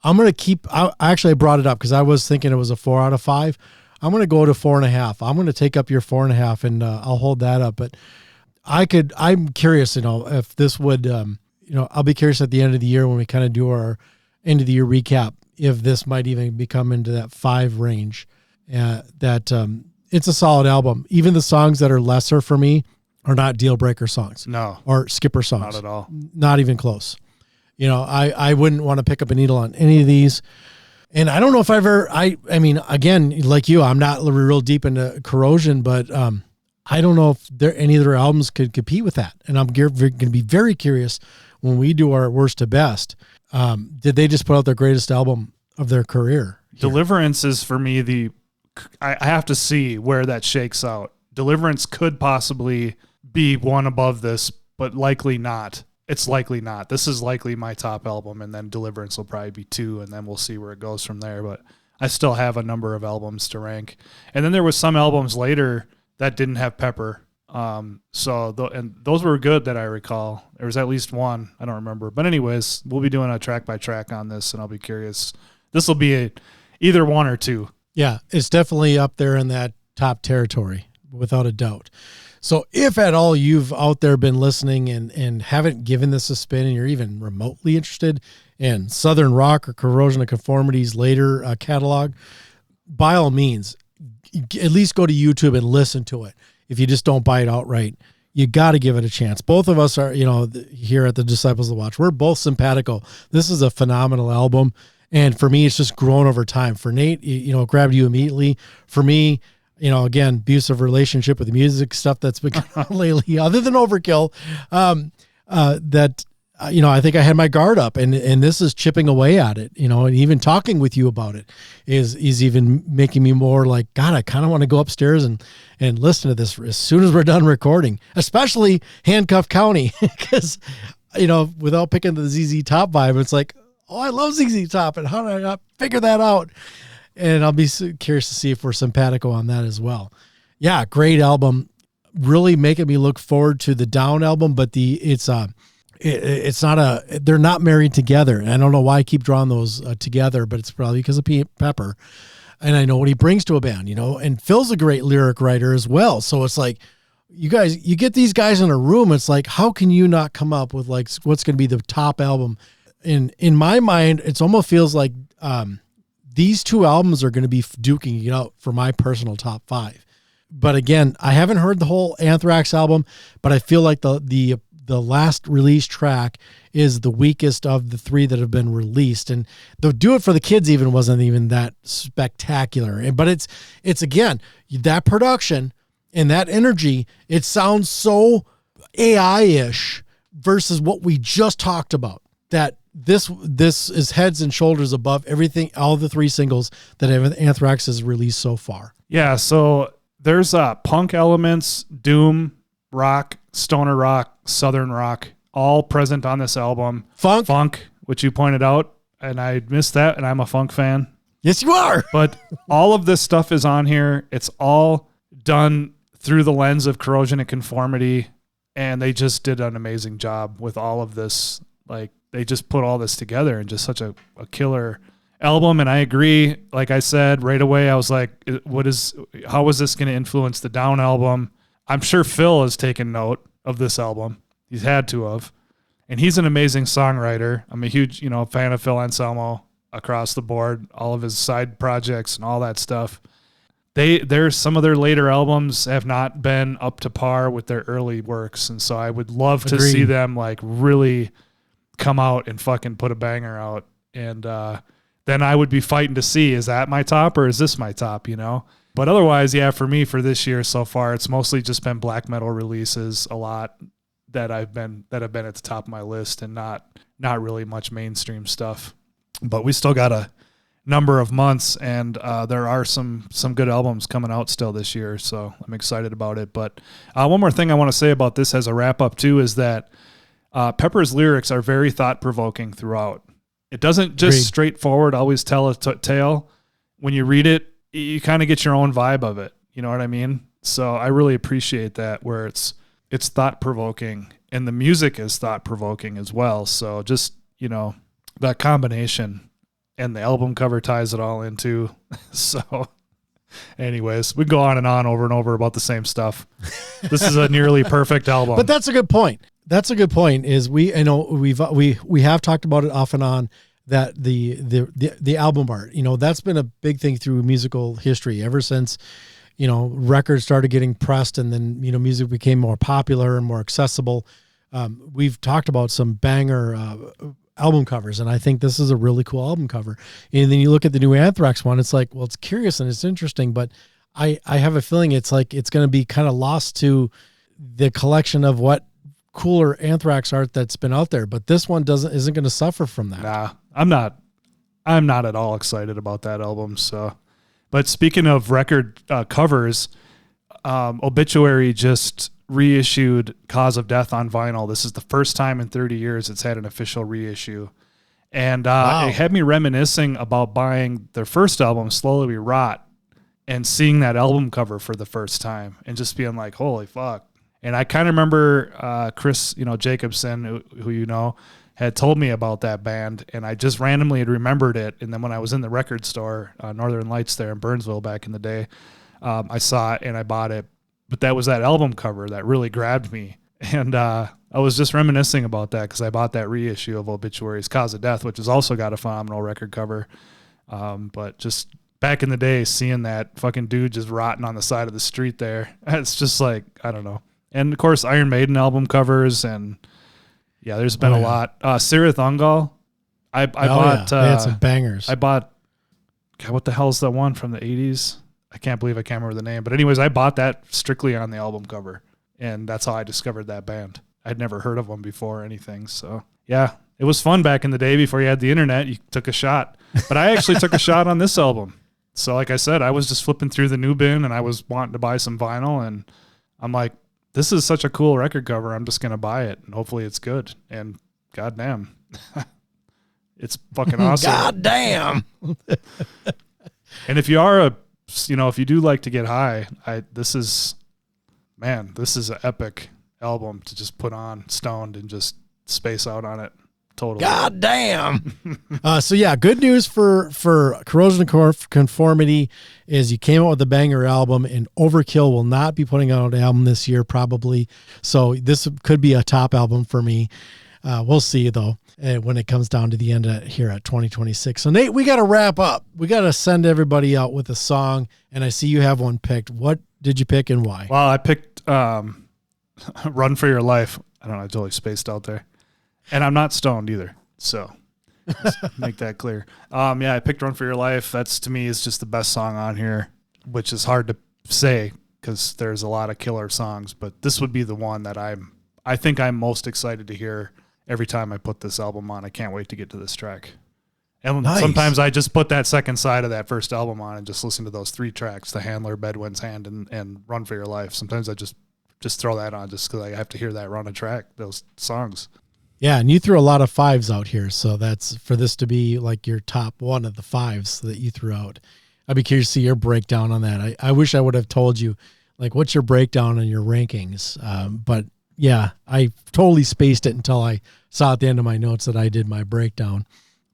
I'm going to keep, I brought it up because I was thinking it was a 4 out of 5. I'm going to go to 4.5. I'm going to take up your 4.5 and I'll hold that up. But I'm curious, if this would, I'll be curious at the end of the year when we kind of do our end of the year recap, if this might even become into that 5 range. It's a solid album. Even the songs that are lesser for me are not deal breaker songs. No. Or skipper songs. Not at all. Not even close. I wouldn't want to pick up a needle on any of these. And I don't know if I mean, again, like you, I'm not real deep into Corrosion, but I don't know if any of their albums could compete with that. And I'm going to be very curious when we do our worst to best. Did they just put out their greatest album of their career? Deliverance is for me I have to see where that shakes out. Deliverance could possibly be one above this, but likely not. It's likely not. This is likely my top album, and then Deliverance will probably be 2, and then we'll see where it goes from there. But I still have a number of albums to rank. And then there was some albums later that didn't have Pepper. And those were good that I recall. There was at least one. I don't remember. But anyways, we'll be doing a track by track on this, and I'll be curious. This will be either 1 or 2. Yeah, it's definitely up there in that top territory, without a doubt. So if at all you've out there been listening and haven't given this a spin and you're even remotely interested in Southern Rock or Corrosion and Conformity's later catalog, by all means, at least go to YouTube and listen to it. If you just don't buy it outright, you got to give it a chance. Both of us are, here at the Disciples of the Watch, we're both simpatico. This is a phenomenal album. And for me, it's just grown over time. For Nate, it grabbed you immediately. For me, again, abusive relationship with the music stuff that's been going on lately, other than Overkill, I think I had my guard up, and this is chipping away at it, and even talking with you about it is even making me more like, God, I kind of want to go upstairs and listen to this as soon as we're done recording, especially Handcuff County, because, without picking the ZZ Top vibe, it's like, oh, I love ZZ Top, and how did I not figure that out? And I'll be curious to see if we're simpatico on that as well. Yeah, great album. Really making me look forward to the Down album, but it's not they're not married together. And I don't know why I keep drawing those together, but it's probably because of Pepper. And I know what he brings to a band, and Phil's a great lyric writer as well. So it's like, you get these guys in a room. It's like, how can you not come up with like what's going to be the top album? In my mind, it almost feels like these 2 albums are going to be duking it out for my personal top 5. But again, I haven't heard the whole Anthrax album, but I feel like the last release track is the weakest of the 3 that have been released. And the Do It For The Kids even wasn't even that spectacular. But it's again, that production and that energy, it sounds so AI-ish versus what we just talked about. That this is heads and shoulders above everything, all the 3 singles that Anthrax has released so far. Yeah, so there's punk elements, doom, rock, stoner rock, southern rock, all present on this album. Funk, which you pointed out, and I missed that, and I'm a funk fan. Yes, you are. But all of this stuff is on here. It's all done through the lens of Corrosion and Conformity, and they just did an amazing job with all of this. Like, they just put all this together in just such a killer album. And I agree. Like I said, right away, I was like, how is this going to influence the Down album? I'm sure Phil has taken note of this album. He's had to have. And he's an amazing songwriter. I'm a huge, fan of Phil Anselmo across the board, all of his side projects and all that stuff. There's some of their later albums have not been up to par with their early works. And so I would love to see them like really come out and fucking put a banger out. And then I would be fighting to see, is that my top or is this my top, But otherwise, yeah, for me, for this year so far, it's mostly just been black metal releases a lot that have been at the top of my list, and not really much mainstream stuff. But we still got a number of months, and there are some good albums coming out still this year, so I'm excited about it. But one more thing I want to say about this as a wrap up too is that Pepper's lyrics are very thought-provoking throughout. It doesn't just Agreed. straightforward always tell a tale. When you read it, you kind of get your own vibe of it. You know what I mean? So I really appreciate that, where it's thought-provoking, and the music is thought-provoking as well. So just, that combination, and the album cover ties it all into. So anyways, we go on and over and over about the same stuff. This is a nearly perfect album. But that's a good point. That's a good point. Is we have talked about it off and on, that the album art, that's been a big thing through musical history ever since, records started getting pressed, and then, music became more popular and more accessible. We've talked about some banger album covers, and I think this is a really cool album cover. And then you look at the new Anthrax one, it's like, well, it's curious and it's interesting, but I have a feeling it's like it's going to be kind of lost to the collection of what cooler Anthrax art that's been out there. But this one isn't going to suffer from that. Nah, I'm not at all excited about that album. So, but speaking of record covers, Obituary just reissued Cause of Death on vinyl. This is the first time in 30 years it's had an official reissue. And Wow. It had me reminiscing about buying their first album, Slowly We Rot, and seeing that album cover for the first time and just being like, holy fuck. And I kind of remember Chris, Jacobson, who had told me about that band, and I just randomly had remembered it. And then when I was in the record store, Northern Lights there in Burnsville back in the day, I saw it and I bought it. But that was that album cover that really grabbed me. And I was just reminiscing about that because I bought that reissue of Obituary's Cause of Death, which has also got a phenomenal record cover. But just back in the day, seeing that fucking dude just rotting on the side of the street there, it's just like, I don't know. And of course, Iron Maiden album covers, and yeah, there's been a lot. Sirith Ungol, I bought. They had some bangers. I bought. God, what the hell's that one from the 80s? I can't remember the name. But anyways, I bought that strictly on the album cover, and that's how I discovered that band. I'd never heard of them before or anything. So yeah, it was fun back in the day before you had the internet. You took a shot, but I actually took a shot on this album. So like I said, I was just flipping through the new bin, and I was wanting to buy some vinyl, and I'm like, this is such a cool record cover. I'm just going to buy it, and hopefully it's good. And goddamn, it's fucking awesome. Goddamn. And if you are if you do like to get high, this is an epic album to just put on stoned and just space out on it. Totally. God damn. So yeah, good news for Corrosion and Conformity is you came out with a banger album, and Overkill will not be putting out an album this year probably. So this could be a top album for me. We'll see though when it comes down to the end here at 2026. So Nate, we got to wrap up. We got to send everybody out with a song, and I see you have one picked. What did you pick and why? Well, I picked Run for Your Life. I don't know, I totally spaced out there. And I'm not stoned either, so let's make that clear. I picked Run for Your Life. That's, to me, is just the best song on here, which is hard to say because there's a lot of killer songs, but this would be the one that I think I'm most excited to hear every time I put this album on. I can't wait to get to this track. And Sometimes I just put that second side of that first album on and just listen to those three tracks, The Handler, Bedouin's Hand, and Run for Your Life. Sometimes I just throw that on just because I have to hear that run a track, those songs. Yeah, and you threw a lot of fives out here, so that's for this to be like your top one of the fives that you threw out. I'd be curious to see your breakdown on that. I wish I would have told you, like, what's your breakdown on your rankings? But yeah, I totally spaced it until I saw at the end of my notes that I did my breakdown.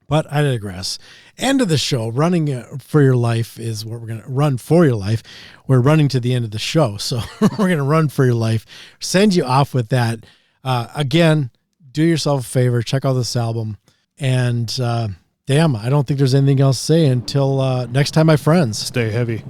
But I digress. End of the show. Running for your life is what we're going to run for your life. We're running to the end of the show, so we're going to run for your life. Send you off with that. Again, do yourself a favor, check out this album, and damn, I don't think there's anything else to say until next time, my friends. Stay heavy.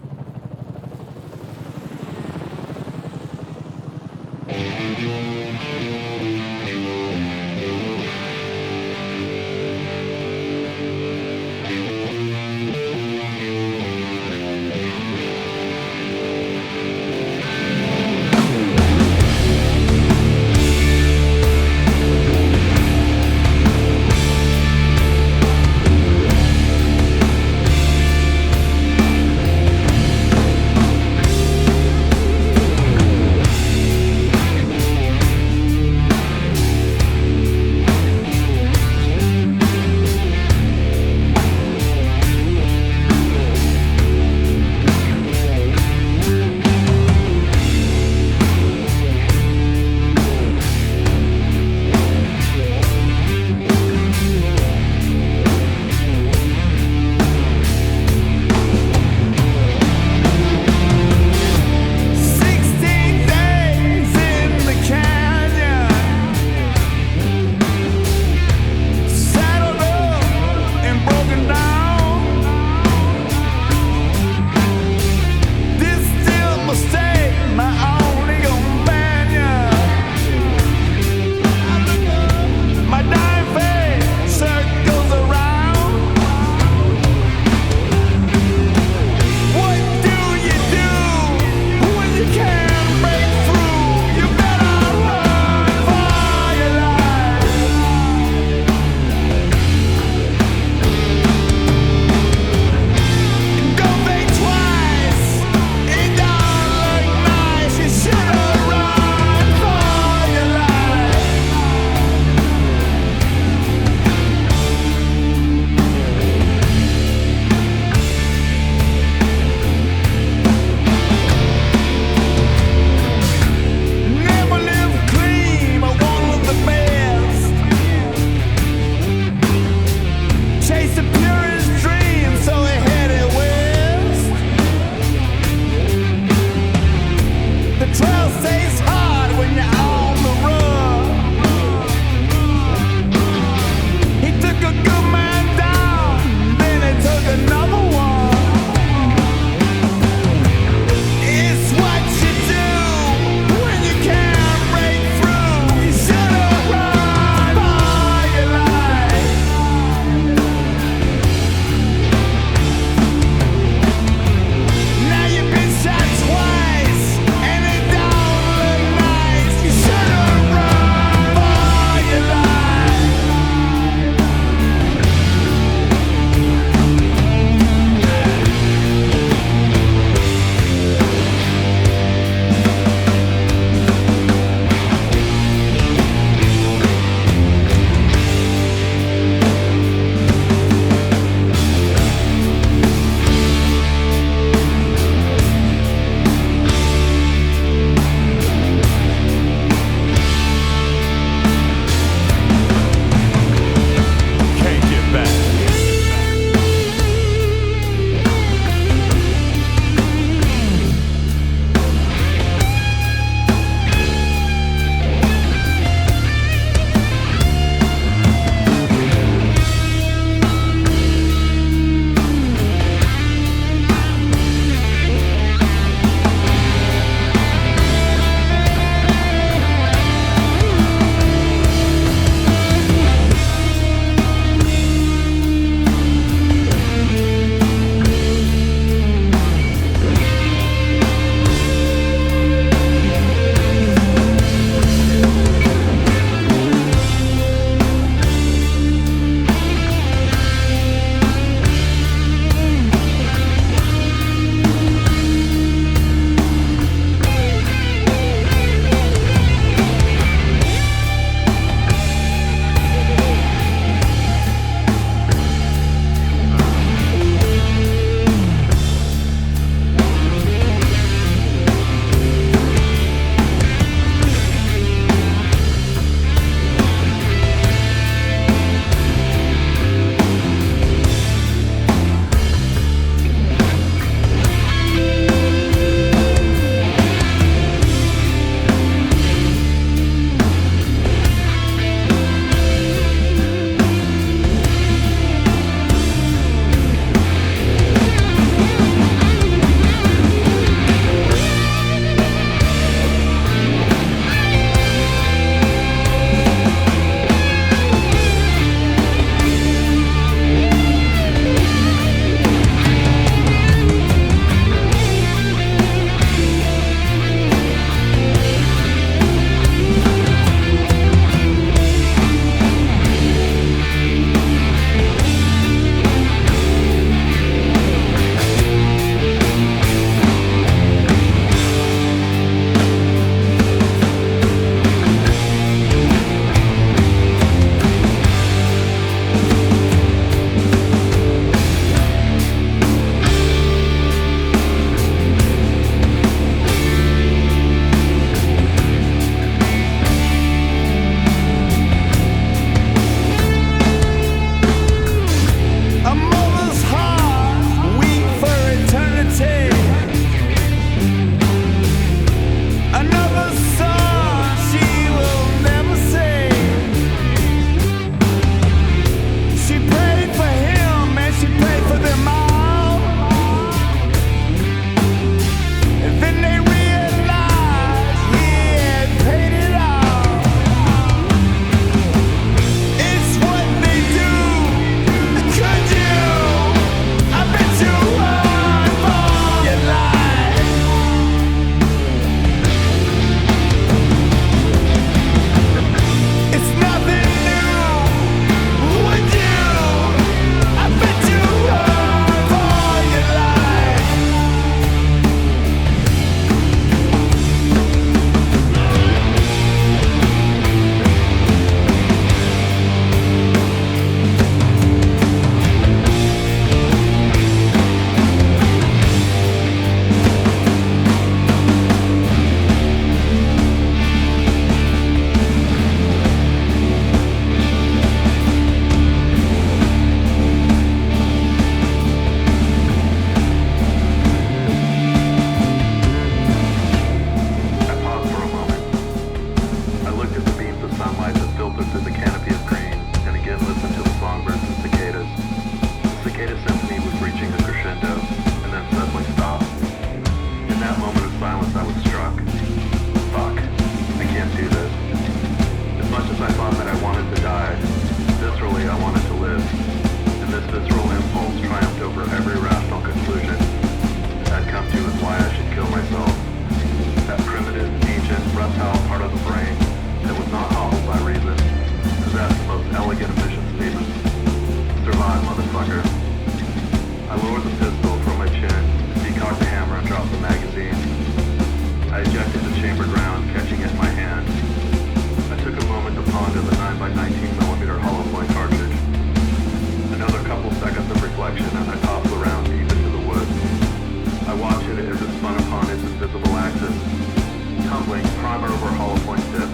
primer over hollow point tip,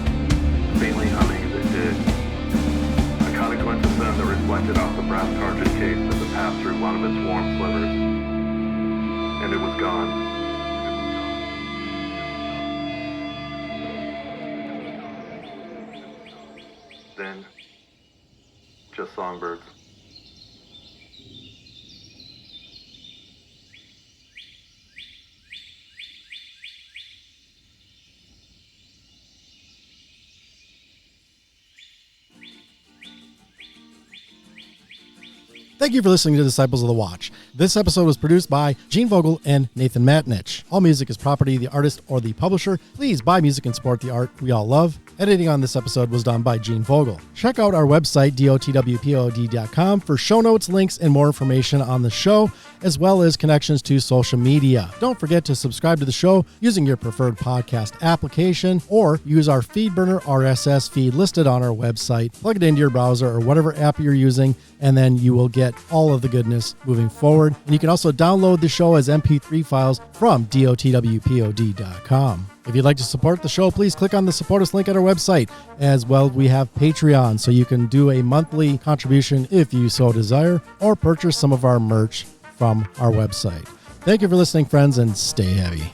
faintly humming as it did. I caught a glimpse of sun that reflected off the brass cartridge case as it passed through one of its warm slivers. And it was gone. Then, just songbirds. Thank you for listening to Disciples of the Watch. This episode was produced by Gene Vogel and Nathan Matnich. All music is property of the artist or the publisher. Please buy music and support the art we all love. Editing on this episode was done by Gene Vogel. Check out our website, dotwpod.com, for show notes, links, and more information on the show, as well as connections to social media. Don't forget to subscribe to the show using your preferred podcast application, or use our FeedBurner RSS feed listed on our website. Plug it into your browser or whatever app you're using, and then you will get all of the goodness moving forward. And you can also download the show as MP3 files from dotwpod.com. If you'd like to support the show, please click on the support us link at our website. As well, we have Patreon, so you can do a monthly contribution if you so desire, or purchase some of our merch from our website. Thank you for listening, friends, and stay heavy.